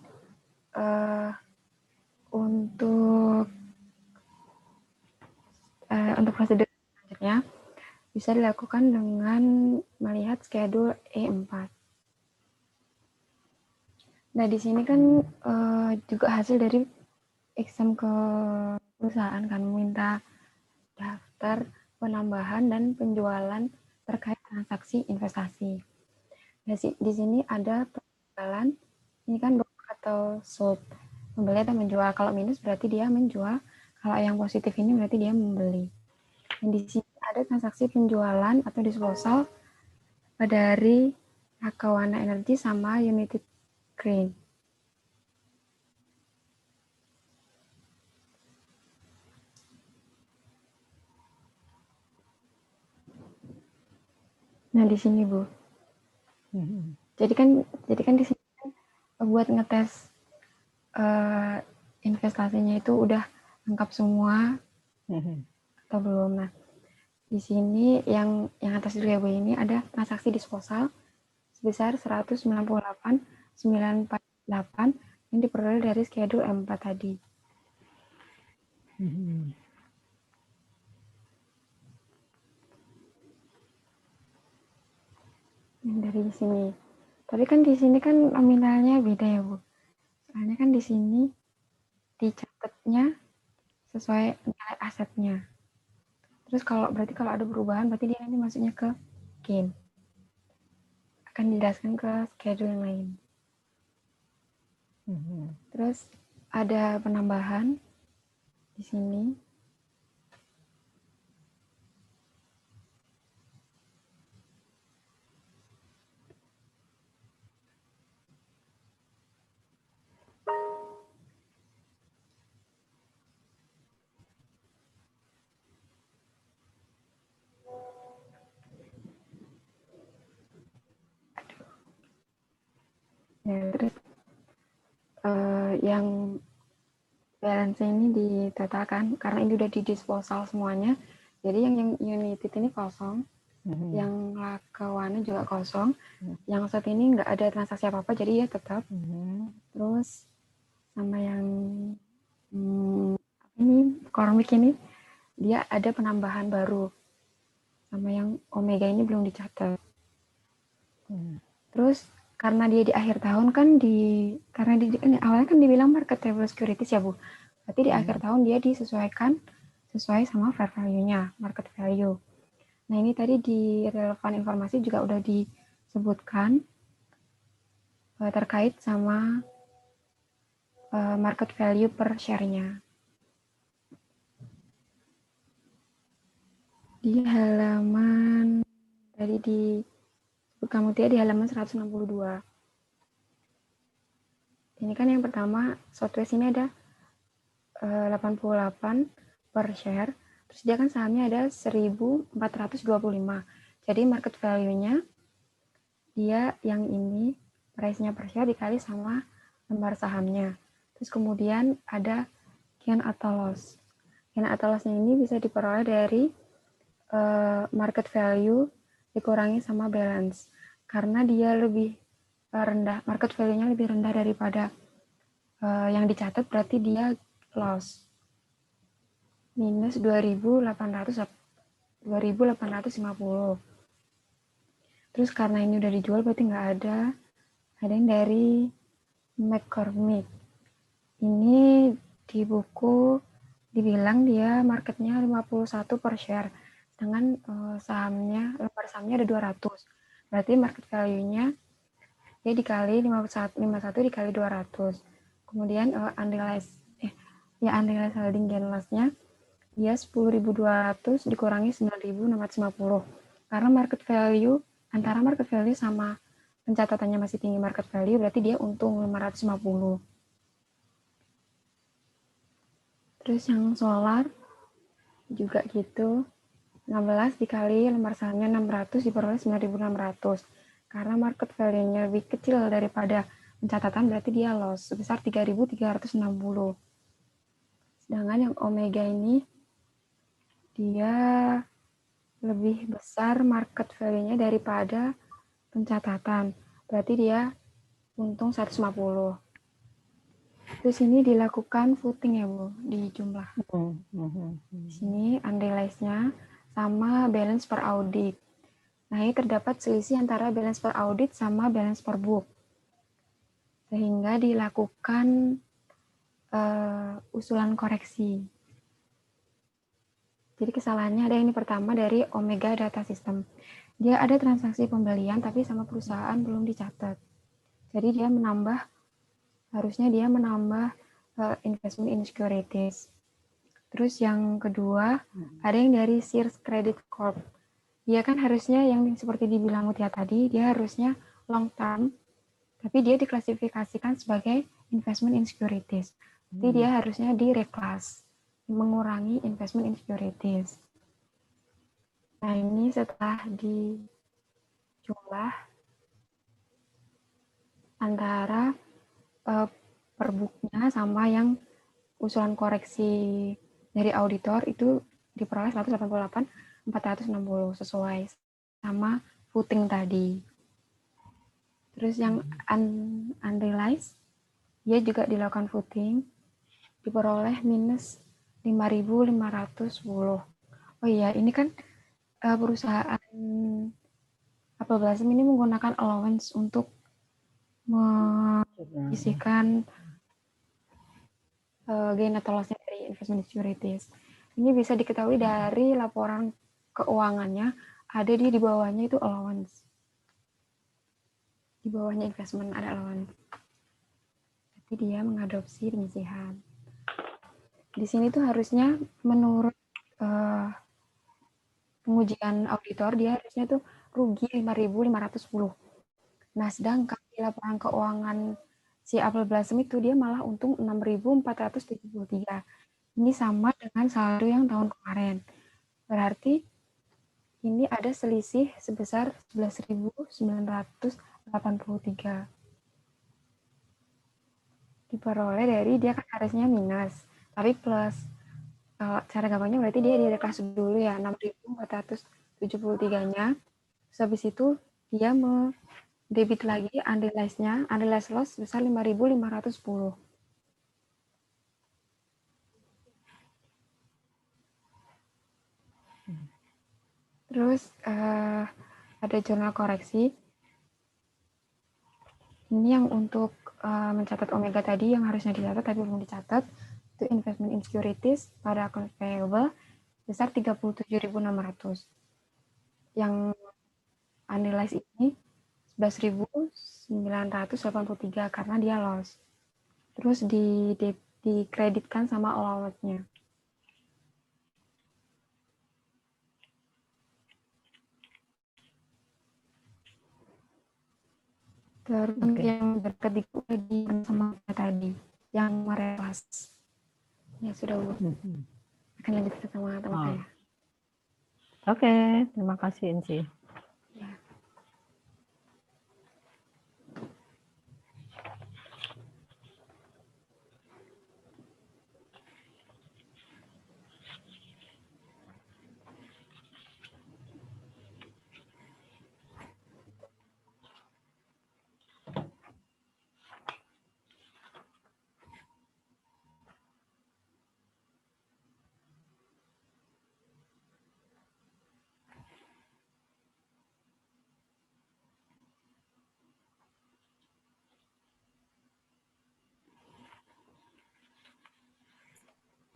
untuk prosedur selanjutnya bisa dilakukan dengan melihat schedule E4. Nah, di sini kan juga hasil dari exam ke perusahaan kan meminta daftar penambahan dan penjualan terkait transaksi investasi. Di sini ada penjualan, ini kan broker atau sold, membeli atau menjual. Kalau minus berarti dia menjual, kalau yang positif ini berarti dia membeli. Dan di sini ada transaksi penjualan atau disposal dari Lakawana Energy sama United Train. Nah, di sini, Bu. Jadi kan di sini buat ngetes investasinya itu udah lengkap semua atau belum. Nah, di sini yang atas dulu ya, Bu, ini ada transaksi disposal sebesar 198.948 yang diperoleh dari schedule M4 tadi. Dari sini. Tapi kan di sini kan nominalnya beda ya, Bu. Soalnya kan di sini dicatatnya sesuai nilai asetnya. Terus berarti kalau ada perubahan berarti dia nanti masuknya ke gain. Akan dijelaskan ke schedule yang lain. Terus ada penambahan di sini. Ya, terus yang balance ini ditatakan karena ini udah di disposal semuanya. Jadi yang United ini kosong, yang Lakawana juga kosong, yang saat ini nggak ada transaksi apa-apa, jadi ya tetap. Terus sama yang ini Kormik ini dia ada penambahan baru, sama yang Omega ini belum dicatat. Terus karena dia di akhir tahun kan awalnya kan dibilang marketable securities ya Bu. Berarti di akhir tahun dia disesuaikan sesuai sama fair value-nya, market value. Nah ini tadi di relevan informasi juga udah disebutkan terkait sama market value per share-nya. Di halaman tadi kamu di halaman 162. Ini kan yang pertama Southwest ini ada 88 per share, terus dia kan sahamnya ada 1.425. Jadi market value-nya dia yang ini price-nya per share dikali sama lembar sahamnya. Terus kemudian ada gain atau loss. Gain atau loss-nya ini bisa diperoleh dari market value dikurangi sama balance. Karena dia lebih rendah, market value-nya lebih rendah daripada yang dicatat, berarti dia loss. Minus 2.850. Terus karena ini udah dijual, berarti nggak ada yang dari McCormick. Ini di buku dibilang dia marketnya 51 per share. Sedangkan lembar sahamnya ada 200. Berarti market value-nya dia dikali 51 dikali 200. Kemudian unrealized holding gain loss-nya dia 10.200 dikurangi 9.650. Karena market value antara market value sama pencatatannya masih tinggi market value, berarti dia untung 550. Terus yang solar juga gitu. 16 dikali lembar sahamnya 600 diperoleh 9.600. Karena market value-nya lebih kecil daripada pencatatan, berarti dia loss sebesar 3.360. Sedangkan yang Omega ini dia lebih besar market value-nya daripada pencatatan. Berarti dia untung 150. Terus ini dilakukan footing ya Bu, di jumlah. Di sini unrealized-nya sama balance per audit. Nah, ini terdapat selisih antara balance per audit sama balance per book. Sehingga dilakukan usulan koreksi. Jadi kesalahannya ada ini pertama dari Omega Data System. Dia ada transaksi pembelian tapi sama perusahaan belum dicatat. Jadi harusnya dia menambah investment in securities. Terus yang kedua, ada yang dari Sears Credit Corp. Dia kan harusnya yang seperti dibilang Mutia tadi, dia harusnya long term, tapi dia diklasifikasikan sebagai investment in securities. Jadi dia harusnya di-reclass, mengurangi investment in securities. Nah ini setelah dijumlah antara per booknya sama yang usulan koreksi dari auditor itu diperoleh 188.460 sesuai sama footing tadi. Terus yang unrealized dia juga dilakukan footing diperoleh minus 5.510. Oh iya, ini kan perusahaan Apple Blossom ini menggunakan allowance untuk menyisihkan gain atau loss-nya dari investment securities. Ini bisa diketahui dari laporan keuangannya, ada di bawahnya itu allowance. Di bawahnya investment ada allowance. Jadi dia mengadopsi penyisihan. Di sini tuh harusnya menurut pengujian auditor dia harusnya tuh rugi 5.510. Nah, sedangkan di laporan keuangan si Apple Blossom itu dia malah untung 6.473. Ini sama dengan saldo yang tahun kemarin. Berarti ini ada selisih sebesar 11.983. diperoleh dari dia kan harusnya minus, tapi plus. Kalau cara gampangnya berarti dia dari kelas dulu ya, 6.473-nya. Terus habis itu dia debit lagi unrealized-nya, unrealized loss sebesar 5.510. Terus ada jurnal koreksi. Ini yang untuk mencatat omega tadi yang harusnya dicatat tapi belum dicatat. Itu investment in securities pada account payable besar 37.600. Yang unrealized ini 11.983 karena dia loss. Terus dikreditkan sama allowance-nya. Terus yang berketiga di sama tadi yang merelas. Ya sudah, Bu. Akan lanjut sama teman saya. Oke, terima kasih Inci. Ya.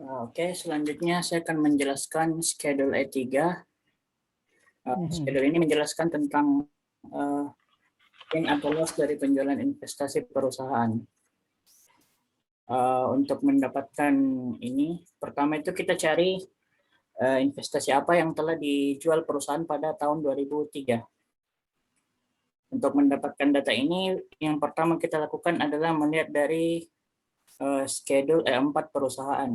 Oke, selanjutnya saya akan menjelaskan schedule E3. Schedule ini menjelaskan tentang gain atau loss dari penjualan investasi perusahaan. Untuk mendapatkan ini, pertama itu kita cari investasi apa yang telah dijual perusahaan pada tahun 2003. Untuk mendapatkan data ini, yang pertama kita lakukan adalah melihat dari schedule E4 perusahaan.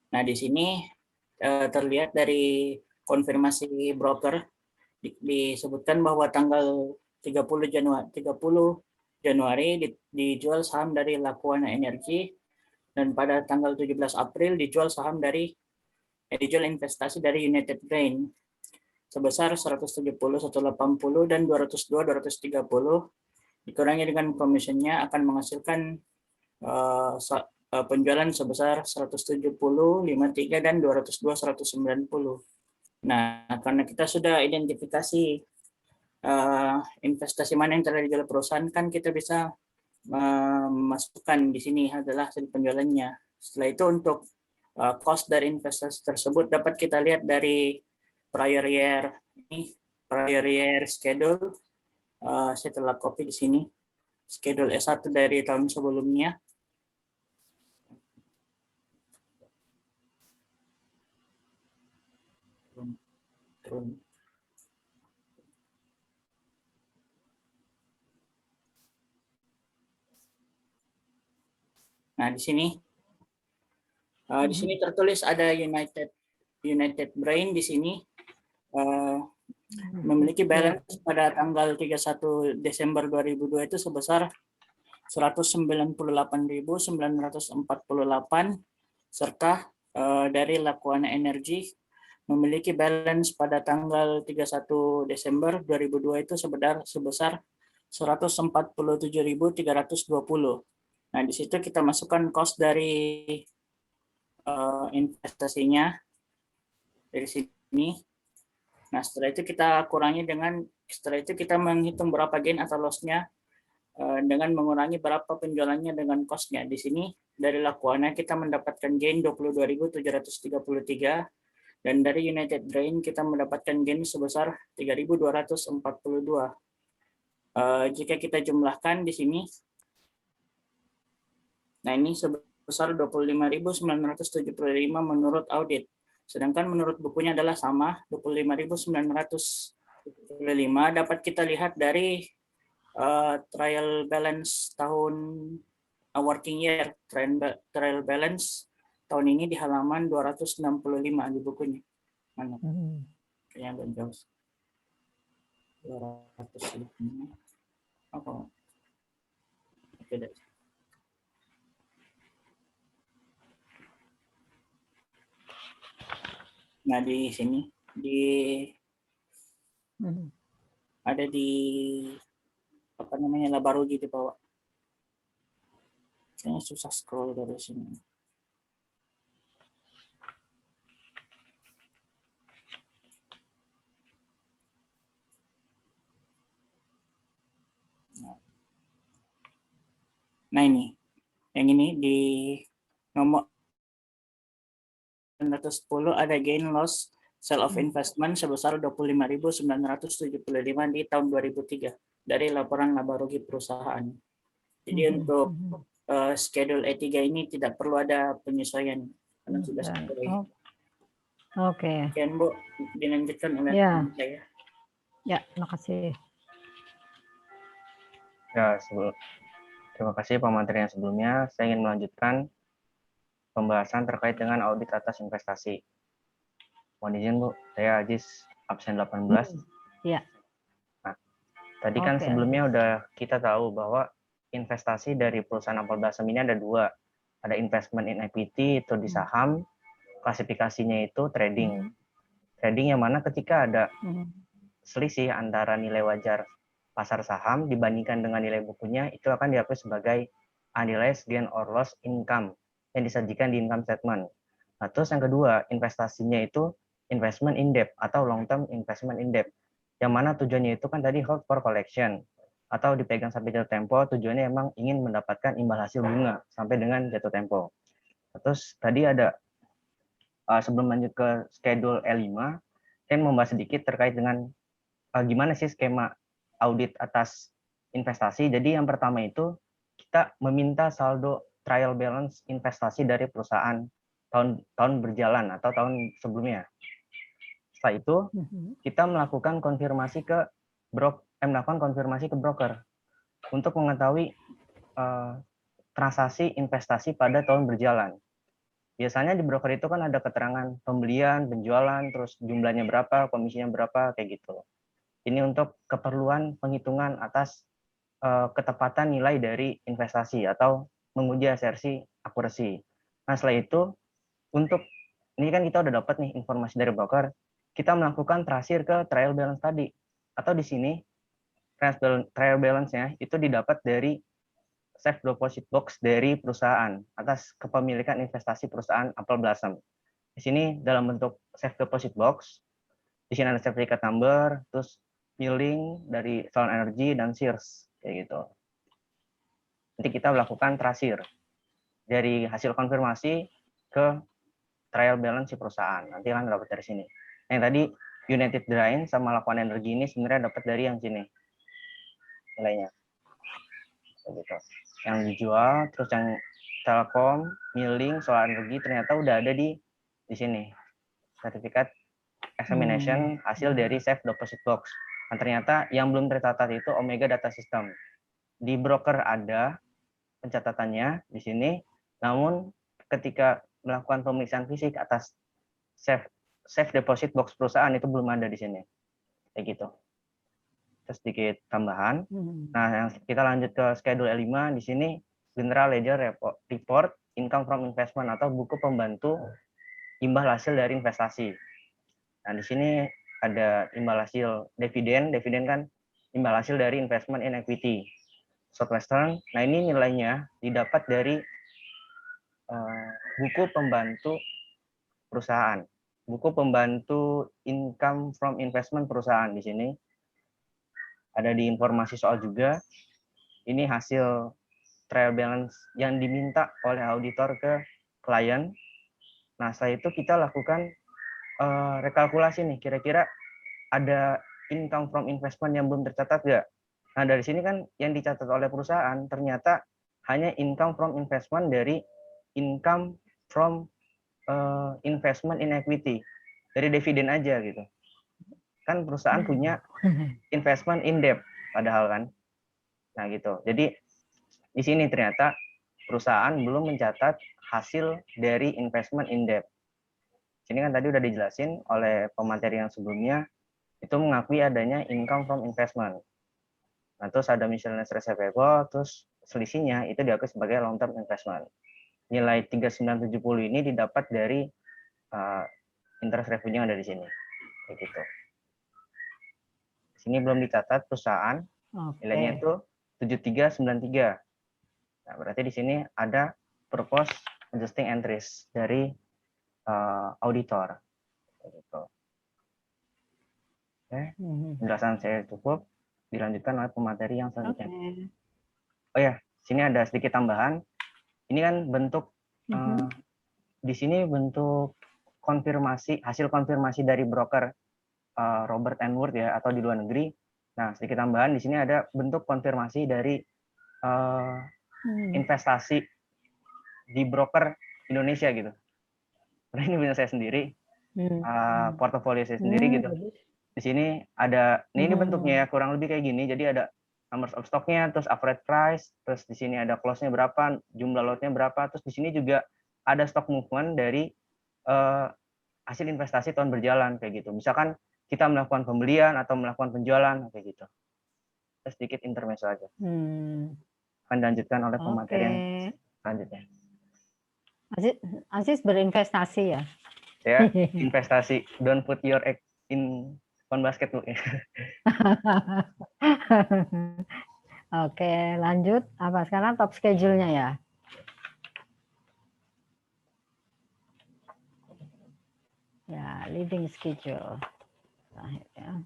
Nah, di sini terlihat dari konfirmasi broker disebutkan bahwa tanggal 30 Januari dijual saham dari Lakuana Energy, dan pada tanggal 17 April dijual dijual investasi dari United Grain sebesar 170, 180 dan 202, 230 dikurangi dengan commission-nya akan menghasilkan penjualan sebesar 170, 53 dan 202, 190. Nah, karena kita sudah identifikasi investasi mana yang telah dijual perusahaan, kan kita bisa memasukkan di sini adalah hasil penjualannya. Setelah itu untuk cost dari investasi tersebut dapat kita lihat dari prior year schedule. Saya telah copy di sini schedule S1 dari tahun sebelumnya. Nah, di sini tertulis ada United Brain di sini memiliki balance pada tanggal 31 Desember 2002 itu sebesar 198.948, serta dari Lakuana Energy memiliki balance pada tanggal 31 Desember 2002 itu sebesar 147.320. Nah, di situ kita masukkan cost dari investasinya dari sini. Nah, setelah itu kita kita menghitung berapa gain atau loss-nya dengan mengurangi berapa penjualannya dengan cost-nya. Di sini dari Lakuana kita mendapatkan gain 22.733, dan dari United Drain kita mendapatkan gain sebesar 3.242. Jika kita jumlahkan di sini, nah ini sebesar 25.975 menurut audit. Sedangkan menurut bukunya adalah sama, 25.975. Dapat kita lihat dari trial balance tahun working year, trial balance tahun ini di halaman 265 di bukunya. Mana? Kayaknya agak jauh. 265. Apa? Beda. Nah, di sini ada di apa namanya Labarugi di bawah. Kayaknya susah scroll dari sini. Nah ini, yang ini di nomor 910 ada gain loss sale of investment sebesar 25.975 di tahun 2003 dari laporan Labarugi perusahaan. Jadi untuk schedule E3 ini tidak perlu ada penyesuaian karena sudah sesuai. Oke. Sekian Bu, dilanjutkan oleh saya. Ya, makasih. Ya, terima kasih pemateri yang sebelumnya. Saya ingin melanjutkan pembahasan terkait dengan audit atas investasi. Mohon izin Bu, saya Ajis, absen 18. Iya. Nah, tadi kan sebelumnya udah kita tahu bahwa investasi dari perusahaan Apel Blossom ini ada dua. Ada investment in equity, itu di saham, klasifikasinya itu trading. Trading yang mana ketika ada selisih antara nilai wajar pasar saham dibandingkan dengan nilai bukunya, itu akan diakui sebagai unrealized gain or loss income yang disajikan di income statement. Nah, terus yang kedua, investasinya itu investment in debt atau long term investment in debt, yang mana tujuannya itu kan tadi hold for collection atau dipegang sampai jatuh tempo, tujuannya emang ingin mendapatkan imbal hasil bunga sampai dengan jatuh tempo. Terus tadi ada sebelum lanjut ke schedule E5, saya membahas sedikit terkait dengan gimana sih skema audit atas investasi. Jadi yang pertama itu kita meminta saldo trial balance investasi dari perusahaan tahun berjalan atau tahun sebelumnya. Setelah itu kita melakukan konfirmasi ke broker untuk mengetahui transaksi investasi pada tahun berjalan. Biasanya di broker itu kan ada keterangan pembelian, penjualan, terus jumlahnya berapa, komisinya berapa, kayak gitu. Ini untuk keperluan penghitungan atas ketepatan nilai dari investasi atau menguji asersi akurasi. Nah, setelah itu untuk ini kan kita udah dapat nih informasi dari broker, kita melakukan transfer ke trial balance tadi. Atau di sini trial balance-nya itu didapat dari safe deposit box dari perusahaan atas kepemilikan investasi perusahaan Apel Blossom. Di sini dalam bentuk safe deposit box. Di sini ada sertifikat number, terus milling dari Solar Energy dan Sears kayak gitu. Nanti kita melakukan transfer dari hasil konfirmasi ke trial balance si perusahaan. Nanti kan dapat dari sini. Yang tadi United Drain sama Lakuan Energi ini sebenarnya dapat dari yang sini nilainya. Gitu. Yang dijual, terus yang Telkom, Milling, Solar Energi ternyata udah ada di sini. Sertifikat examination hasil dari safe deposit box. Nah, ternyata yang belum tercatat itu Omega Data System. Di broker ada pencatatannya di sini, namun ketika melakukan pemeriksaan fisik atas safe deposit box perusahaan itu belum ada di sini. Kayak gitu. Terus sedikit tambahan. Nah, yang kita lanjut ke schedule E5 di sini General Ledger Report Income from Investment atau buku pembantu imbal hasil dari investasi. Nah, di sini ada imbal hasil dividen kan imbal hasil dari investment in equity. Southwestern, nah ini nilainya didapat dari buku pembantu perusahaan. Buku pembantu income from investment perusahaan di sini. Ada di informasi soal juga. Ini hasil trial balance yang diminta oleh auditor ke klien. Nah, setelah itu kita lakukan rekalkulasi nih, kira-kira ada income from investment yang belum tercatat nggak? Nah, dari sini kan yang dicatat oleh perusahaan ternyata hanya income from investment dari income from investment in equity. Dari dividen aja gitu. Kan perusahaan punya investment in debt padahal kan. Nah, gitu. Jadi di sini ternyata perusahaan belum mencatat hasil dari investment in debt. Sini kan tadi udah dijelasin oleh pemateri yang sebelumnya, itu mengakui adanya income from investment. Nah, terus ada miscellaneous receivable, terus selisihnya itu diakui sebagai long term investment. Nilai 3970 ini didapat dari interest revenue yang ada di sini. Kayak gitu. Sini belum dicatat perusahaan, nilainya itu 7393. Nah, berarti di sini ada purpose adjusting entries dari auditor. Gitu. Oke, penjelasan saya cukup. Dilanjutkan oleh pemateri yang selanjutnya. Oh ya, sini ada sedikit tambahan. Ini kan bentuk di sini bentuk konfirmasi, hasil konfirmasi dari broker Robert & Wood ya, atau di luar negeri. Nah, sedikit tambahan di sini ada bentuk konfirmasi dari investasi di broker Indonesia gitu. Karena ini punya saya sendiri, portofolio saya sendiri gitu. Di sini ada, ini bentuknya ya kurang lebih kayak gini. Jadi ada numbers of stock-nya, terus average price, terus di sini ada close-nya berapa, jumlah lot-nya berapa, terus di sini juga ada stock movement dari hasil investasi tahun berjalan kayak gitu. Misalkan kita melakukan pembelian atau melakukan penjualan kayak gitu. Sedikit intermezzo aja. Akan dilanjutkan oleh pemateri yang selanjutnya. Aziz berinvestasi ya? Saya investasi. Don't put your egg in one basket, Bu. Oke, lanjut. Apa sekarang top schedule-nya ya? Ya, leading schedule. Ya.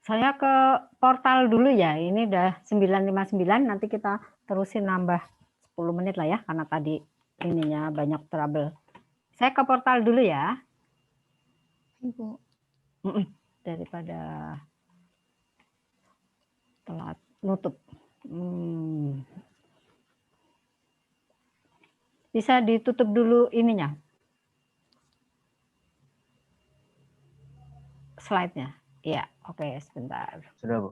Saya ke portal dulu ya. Ini udah 9:59, nanti kita terusin nambah 10 menit lah ya, karena tadi ininya banyak trouble. Saya ke portal dulu ya. Ibu. Daripada telat nutup. Bisa ditutup dulu ininya. Slide-nya. Iya, oke, sebentar. Sudah, Bu.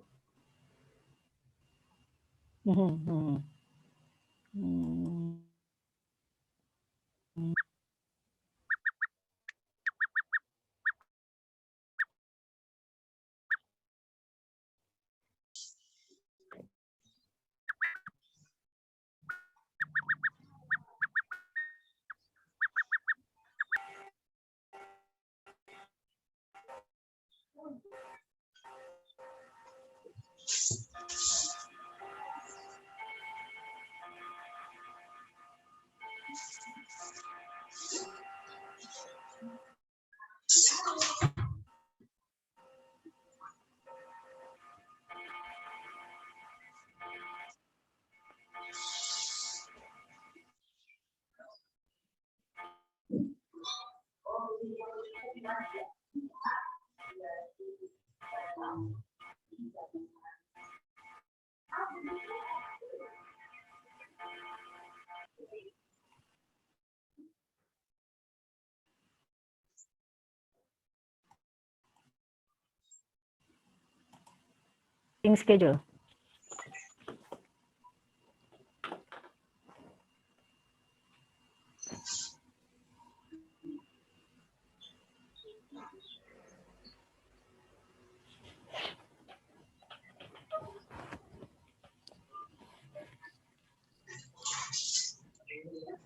Schedule.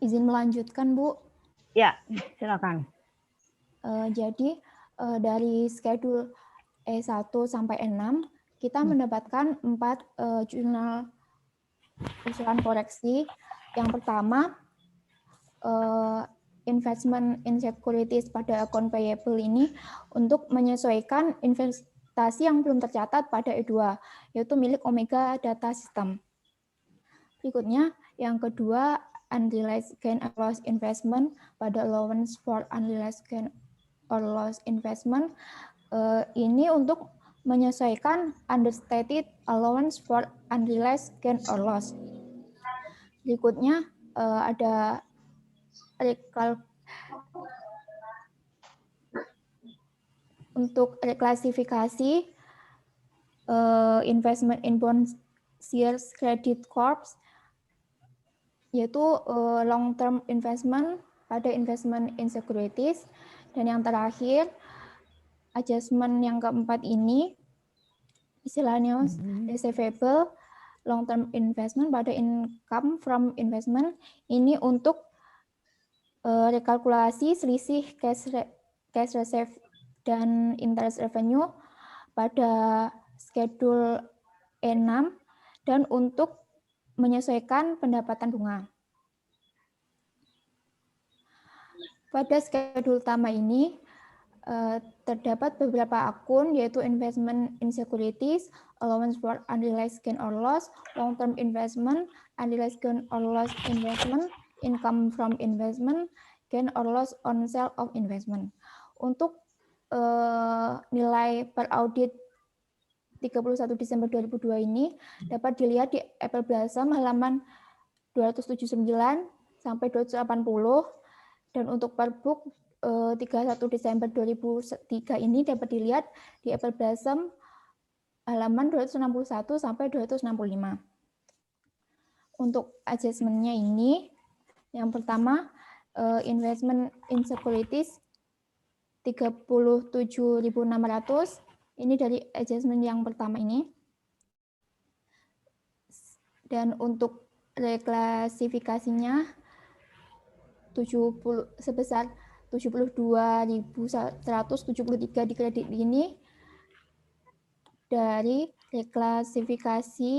Izin melanjutkan, Bu. Ya, silakan. Jadi dari schedule E1 sampai E6 kita mendapatkan 4 jurnal usulan koreksi. Yang pertama, investment in securities pada account payable ini untuk menyesuaikan investasi yang belum tercatat pada E2, yaitu milik Omega Data System. Berikutnya, yang kedua, unrealized gain or loss investment pada allowance for unrealized gain or loss investment. Ini untuk menyesuaikan understated allowance for unrealized gain or loss. Berikutnya ada untuk reklasifikasi investment in bond shares credit corps yaitu long term investment pada investment in securities, dan yang terakhir adjustment yang keempat ini istilahnya receivable long term investment pada income from investment, ini untuk rekalkulasi selisih cash reserve dan interest revenue pada schedule E6 dan untuk menyesuaikan pendapatan bunga. Pada schedule utama ini terdapat beberapa akun, yaitu investment in securities, allowance for unrealized gain or loss, long-term investment, unrealized gain or loss investment, income from investment, gain or loss on sale of investment. Untuk nilai per audit 31 Desember 2002 ini dapat dilihat di Apple Blossom halaman 279 sampai 280, dan untuk per book 31 Desember 2003 ini dapat dilihat di Apple Blossom halaman 261 sampai 265. Untuk adjustment-nya ini, yang pertama investment in securities 37.600, ini dari adjustment yang pertama ini. Dan untuk reklasifikasinya sebesar 72.173 di kredit ini dari reklasifikasi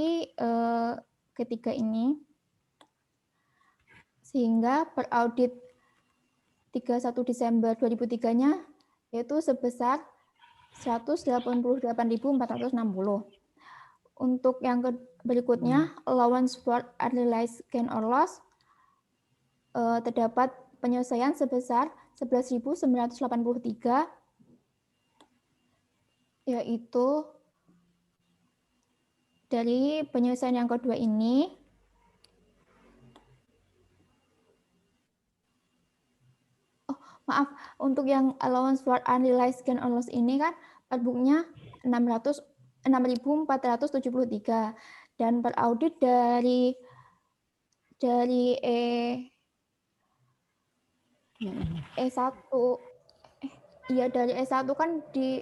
ketiga ini, sehingga per audit 31 Desember 2003-nya yaitu sebesar 188.460. Untuk yang berikutnya, allowance for unrealized gain or loss, terdapat penyelesaian sebesar 11.983, yaitu dari penyelesaian yang kedua ini. Oh, maaf, untuk yang allowance for unrealized gain or loss ini kan per booknya 6.473, dan per audit dari E1 dari E1 kan di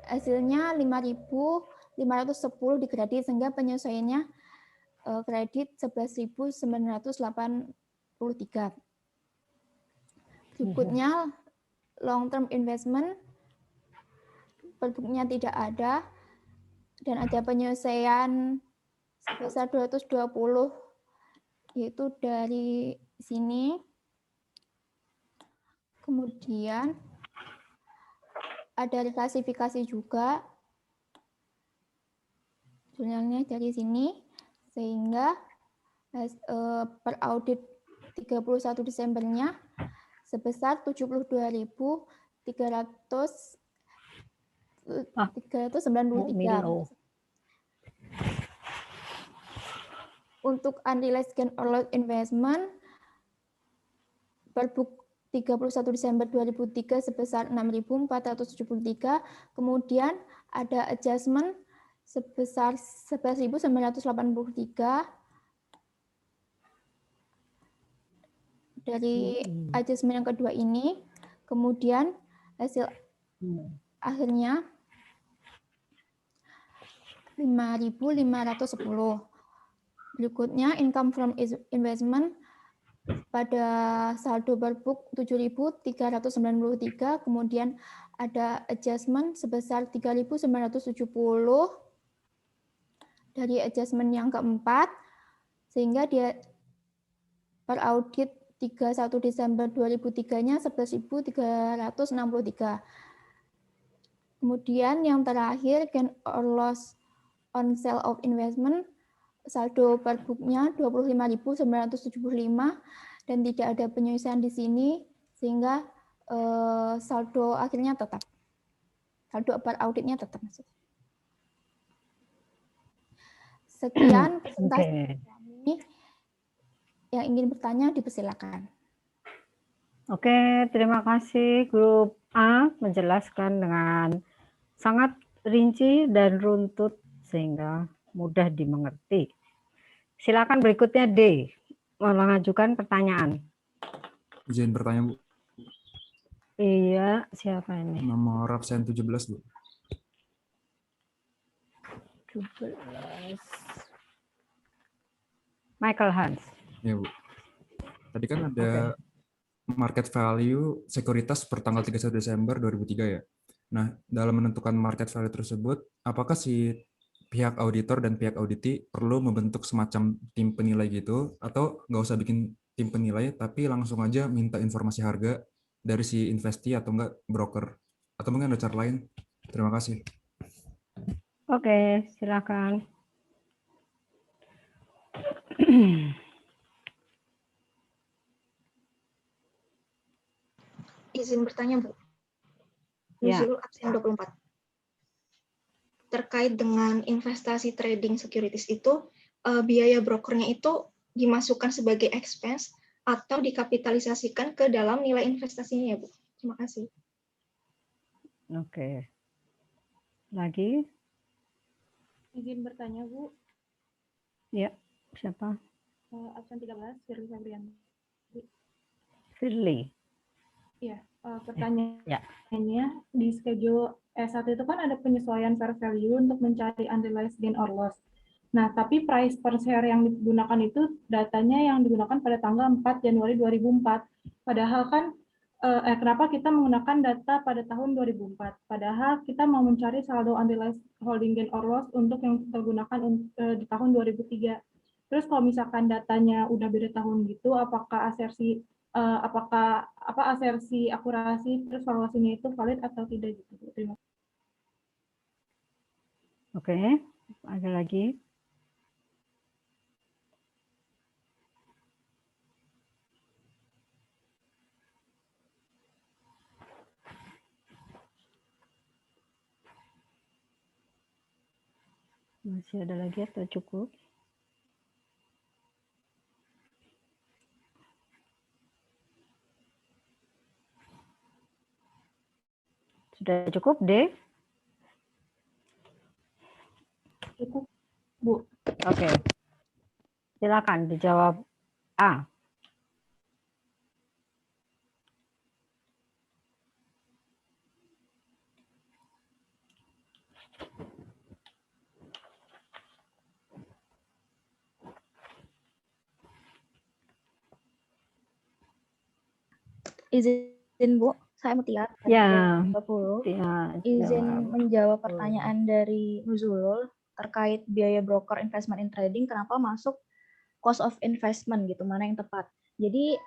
hasilnya 5.510 di kredit, sehingga penyelesaiannya kredit 11.983. Berikutnya long term investment, per booknya tidak ada, dan ada penyelesaian sebesar 220, yaitu dari sini. Kemudian ada reklasifikasi juga, jurnalnya dari sini, sehingga per audit 31 Desembernya sebesar 72.393. Untuk unrealized gain or loss investment per book 31 Desember 2003 sebesar 6.473, kemudian ada adjustment sebesar 11.983 dari adjustment yang kedua ini, kemudian hasil akhirnya 5.510. Berikutnya income from investment pada saldo per book 7.393, kemudian ada adjustment sebesar 3.970 dari adjustment yang keempat, sehingga dia per audit 31 Desember 2003-nya 11.363. Kemudian yang terakhir gain or loss on sale of investment, saldo per booknya 25.975 dan tidak ada penyelesaian di sini, sehingga saldo akhirnya tetap. Saldo per auditnya tetap. Sekian presentasi kami. Yang ingin bertanya dipersilakan. Oke, terima kasih grup A menjelaskan dengan sangat rinci dan runtut sehingga mudah dimengerti. Silakan berikutnya D. mengajukan pertanyaan. Izin bertanya, Bu. Iya, siapa ini? Nomor absen 17, Bu. 17. Michael Hans. Ya, Bu. Tadi kan ada market value sekuritas per tanggal 31 Desember 2003 ya. Nah, dalam menentukan market value tersebut, apakah si pihak auditor dan pihak auditi perlu membentuk semacam tim penilai gitu, atau nggak usah bikin tim penilai, tapi langsung aja minta informasi harga dari si investee atau enggak broker? Atau mungkin ada cara lain? Terima kasih. Oke, silakan. Izin bertanya, Bu. Ya. Nuzul absen 24. Terkait dengan investasi trading securities itu, biaya brokernya itu dimasukkan sebagai expense atau dikapitalisasikan ke dalam nilai investasinya ya, Bu? Terima kasih. Oke. Lagi? Izin bertanya, Bu. Ya, siapa? Absen 13, Firly Febrian. Firly. Iya, pertanyaannya di schedule S1 itu kan ada penyesuaian fair value untuk mencari unrealized gain or loss. Nah, tapi price per share yang digunakan itu datanya yang digunakan pada tanggal 4 Januari 2004. Padahal kan, kenapa kita menggunakan data pada tahun 2004? Padahal kita mau mencari saldo unrealized holding gain or loss untuk yang kita gunakan di tahun 2003. Terus kalau misalkan datanya udah beda tahun gitu, apakah asersi asersi akurasi terus valuasinya itu valid atau tidak gitu. Terima kasih. Oke, ada lagi? Masih ada lagi atau cukup? Sudah cukup, D? Cukup, Bu. Oke. Silakan dijawab A. Izin Bu, saya Mutia. Ya. 20. Ya, Izin menjawab pertanyaan dari Nuzulul terkait biaya broker investment in trading, kenapa masuk cost of investment gitu, mana yang tepat. Jadi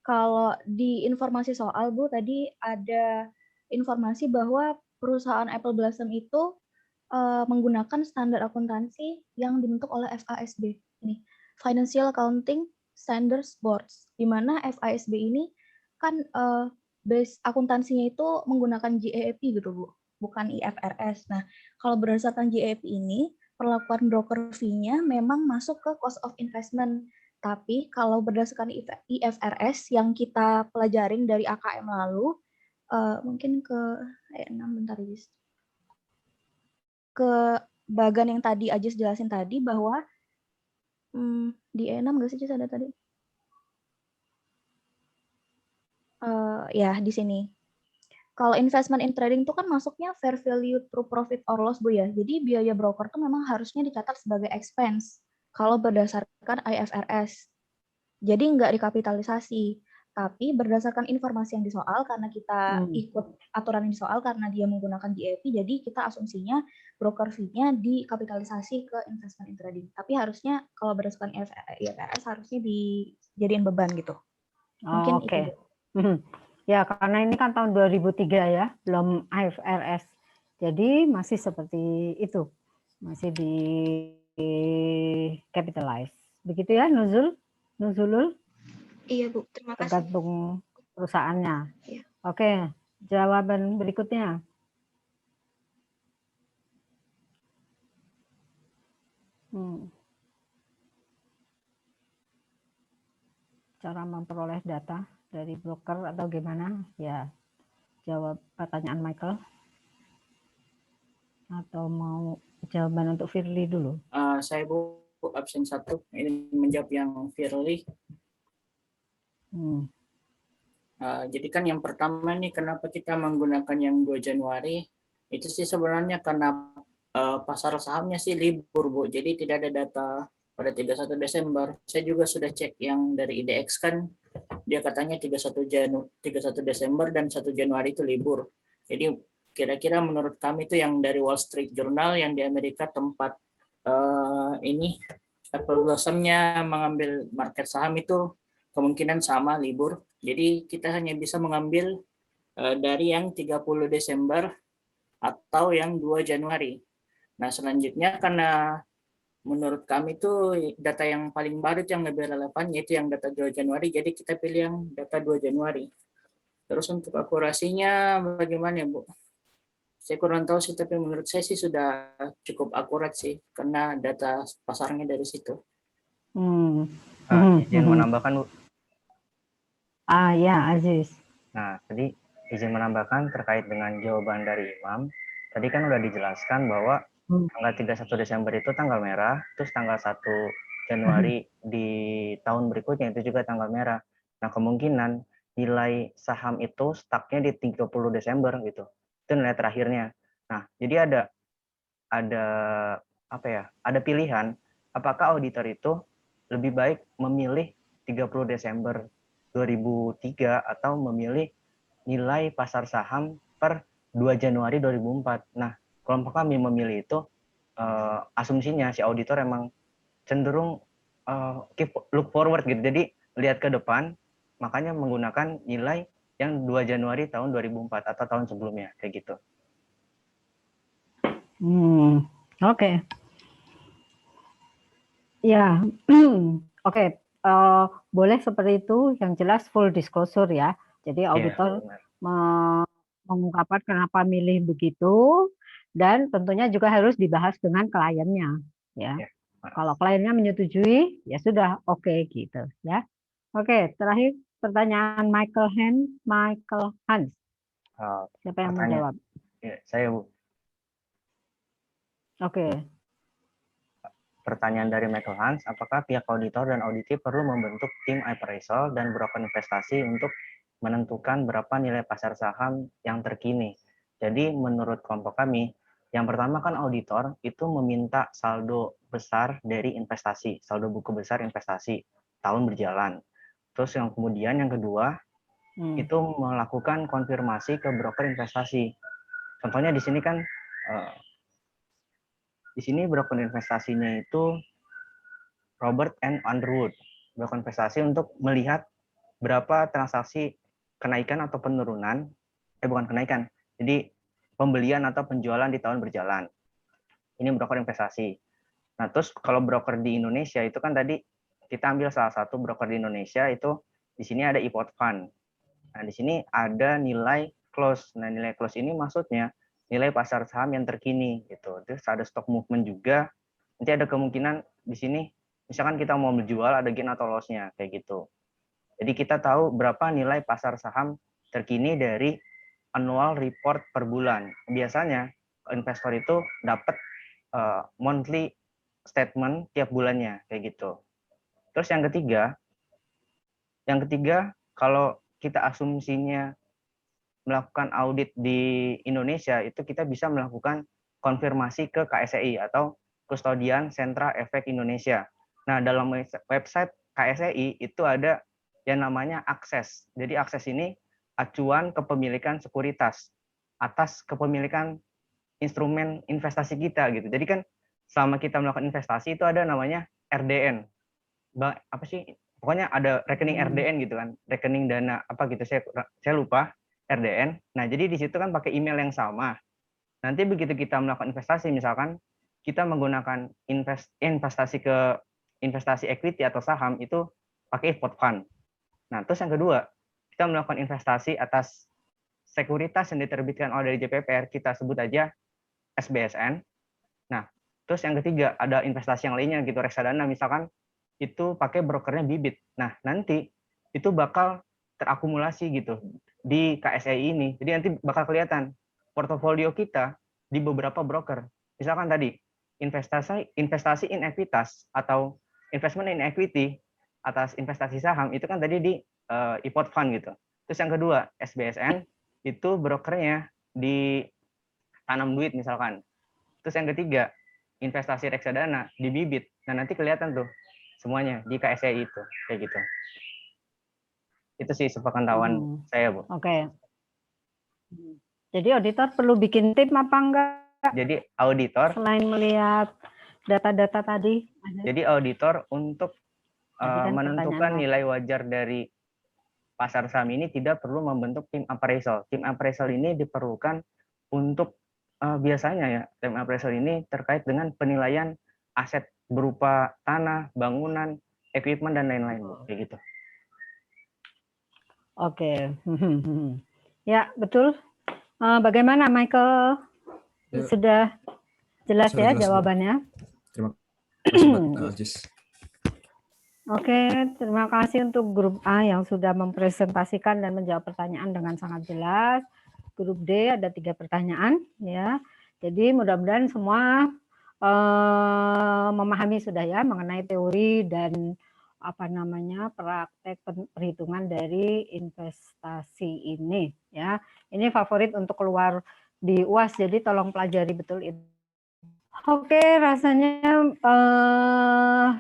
kalau di informasi soal Bu tadi ada informasi bahwa perusahaan Apple Blossom itu menggunakan standar akuntansi yang dibentuk oleh FASB, ini Financial Accounting Standards Boards, di mana FASB ini kan base akuntansinya itu menggunakan GAAP gitu Bu, bukan IFRS. Nah, kalau berdasarkan GAAP ini, perlakuan broker fee-nya memang masuk ke cost of investment. Tapi kalau berdasarkan IFRS yang kita pelajarin dari AKM lalu, mungkin ke E6 bentar guys. Ke bagan yang tadi Ajis jelasin tadi bahwa di E6 nggak sih Jis ada tadi? Ya di sini. Kalau investment in trading itu kan masuknya fair value through profit or loss Bu ya. Jadi biaya broker itu memang harusnya dicatat sebagai expense kalau berdasarkan IFRS. Jadi nggak dikapitalisasi. Tapi berdasarkan informasi yang disoal, karena kita ikut aturan yang disoal karena dia menggunakan GAAP, jadi kita asumsinya broker fee-nya dikapitalisasi ke investment in trading. Tapi harusnya kalau berdasarkan IFRS harusnya dijadiin beban gitu. Mungkin Oke. itu. Ya, karena ini kan tahun 2003 ya, belum IFRS. Jadi masih seperti itu, masih di capitalize. Begitu ya, Nuzulul? Iya, Bu. Terima kasih. Tergantung perusahaannya. Iya. Oke, jawaban berikutnya. Cara memperoleh data dari broker atau gimana? Ya, jawab pertanyaan Michael. Atau mau jawaban untuk Firly dulu? Saya Bu. Bu, absen 1. Ini menjawab yang Firly. Jadi kan yang pertama nih, kenapa kita menggunakan yang 2 Januari, itu sih sebenarnya karena pasar sahamnya sih libur, Bu. Jadi tidak ada data pada 31 Desember. Saya juga sudah cek yang dari IDX kan, dia katanya 31 Desember dan 1 Januari itu libur. Jadi kira-kira menurut kami itu yang dari Wall Street Journal yang di Amerika tempat ini Apple Blossom-nya mengambil market saham itu kemungkinan sama libur. Jadi kita hanya bisa mengambil dari yang 30 Desember atau yang 2 Januari. Nah, selanjutnya karena menurut kami itu data yang paling baru yang lebih relevan yaitu yang data 2 Januari, jadi kita pilih yang data 2 Januari. Terus untuk akurasinya bagaimana, Bu? Saya kurang tahu sih, tapi menurut saya sih sudah cukup akurat sih karena data pasarnya dari situ. Izin menambahkan, Bu. Ya, Aziz. Nah, tadi izin menambahkan terkait dengan jawaban dari Imam. Tadi kan udah dijelaskan bahwa tanggal 31 Desember itu tanggal merah, terus tanggal 1 Januari di tahun berikutnya itu juga tanggal merah. Nah, kemungkinan nilai saham itu stuck-nya di 30 Desember gitu. Itu nilai terakhirnya. Nah, jadi ada pilihan apakah auditor itu lebih baik memilih 30 Desember 2003 atau memilih nilai pasar saham per 2 Januari 2004. Nah, kelompok kami memilih itu asumsinya si auditor emang cenderung look forward gitu. Jadi lihat ke depan, makanya menggunakan nilai yang 2 Januari tahun 2004 atau tahun sebelumnya kayak gitu. Oke. Ya, oke. Boleh seperti itu, yang jelas full disclosure ya. Jadi auditor mengungkapkan kenapa milih begitu, dan tentunya juga harus dibahas dengan kliennya, ya. Kalau kliennya menyetujui, ya sudah oke gitu, ya. Oke, terakhir pertanyaan Michael Hans. Siapa yang mau jawab? Ya, saya, Bu. Oke. Pertanyaan dari Michael Hans, apakah pihak auditor dan auditi perlu membentuk tim appraisal dan broker investasi untuk menentukan berapa nilai pasar saham yang terkini? Jadi menurut kelompok kami, yang pertama kan auditor itu meminta saldo besar dari investasi, saldo buku besar investasi tahun berjalan. Terus yang kemudian yang kedua itu melakukan konfirmasi ke broker investasi. Contohnya di sini kan di sini broker investasinya itu Robert and Underwood. Broker investasi untuk melihat berapa transaksi kenaikan atau penurunan, bukan kenaikan, jadi pembelian atau penjualan di tahun berjalan. Ini broker investasi. Nah, terus kalau broker di Indonesia itu kan tadi kita ambil salah satu broker di Indonesia itu di sini ada iPod Fund. Nah, di sini ada nilai close. Nah, nilai close ini maksudnya nilai pasar saham yang terkini gitu. Terus ada stock movement juga. Nanti ada kemungkinan di sini misalkan kita mau menjual ada gain atau loss-nya kayak gitu. Jadi kita tahu berapa nilai pasar saham terkini dari annual report per bulan. Biasanya investor itu dapat monthly statement tiap bulannya kayak gitu. Terus yang ketiga kalau kita asumsinya melakukan audit di Indonesia itu kita bisa melakukan konfirmasi ke KSEI atau Kustodian Sentra Efek Indonesia. Nah, dalam website KSEI itu ada yang namanya akses. Jadi akses ini acuan kepemilikan sekuritas atas kepemilikan instrumen investasi kita gitu. Jadi kan selama kita melakukan investasi itu ada namanya RDN. Apa sih? Pokoknya ada rekening RDN gitu kan, rekening dana apa gitu saya lupa. RDN. Nah, jadi di situ kan pakai email yang sama. Nanti begitu kita melakukan investasi, misalkan kita menggunakan investasi ke investasi equity atau saham itu pakai iPod Fund. Nah, terus yang kedua, kita melakukan investasi atas sekuritas yang diterbitkan oleh JPPR, kita sebut aja SBSN. Nah, terus yang ketiga, ada investasi yang lainnya gitu, reksadana misalkan itu pakai brokernya Bibit. Nah, nanti itu bakal terakumulasi gitu di KSEI ini. Jadi nanti bakal kelihatan portofolio kita di beberapa broker. Misalkan tadi investasi in ekuitas atau investment in equity atas investasi saham itu kan tadi di IPOT fund gitu. Terus yang kedua, SBSN itu brokernya di tanam duit misalkan. Terus yang ketiga, investasi reksadana di bibit. Nah, nanti kelihatan tuh semuanya di KSEI itu kayak gitu. Itu sih sepengetahuan saya, Bu. Oke. Jadi auditor perlu bikin tim apa enggak? Jadi auditor selain melihat data-data tadi. Jadi auditor untuk kan menentukan nilai wajar dari pasar saham ini tidak perlu membentuk tim appraisal. Tim appraisal ini diperlukan untuk biasanya ya, tim appraisal ini terkait dengan penilaian aset berupa tanah, bangunan, equipment dan lain-lain, kayak gitu. Oke. Ya, betul. Bagaimana Michael? Ya. Sudah jelas ya jelas, jawabannya? Terima kasih Mbak Aziz. Oke, terima kasih untuk grup A yang sudah mempresentasikan dan menjawab pertanyaan dengan sangat jelas. Grup D ada 3 pertanyaan ya. Jadi mudah-mudahan semua memahami sudah ya mengenai teori dan praktek perhitungan dari investasi ini ya. Ini favorit untuk keluar di UAS, jadi tolong pelajari betul itu. Oke, rasanya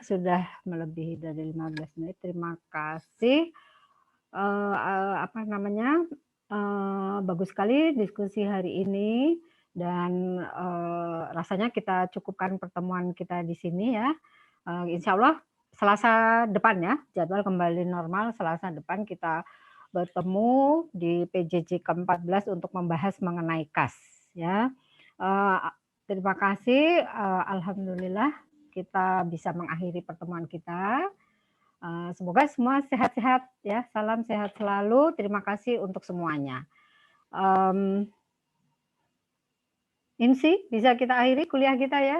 sudah melebihi dari 15 menit. Terima kasih. Bagus sekali diskusi hari ini dan rasanya kita cukupkan pertemuan kita di sini ya. Insya Allah Selasa depan ya, jadwal kembali normal. Selasa depan kita bertemu di PJJ ke-14 untuk membahas mengenai kas ya. Terima kasih, alhamdulillah kita bisa mengakhiri pertemuan kita. Semoga semua sehat-sehat ya, salam sehat selalu. Terima kasih untuk semuanya. Insi, bisa kita akhiri kuliah kita ya.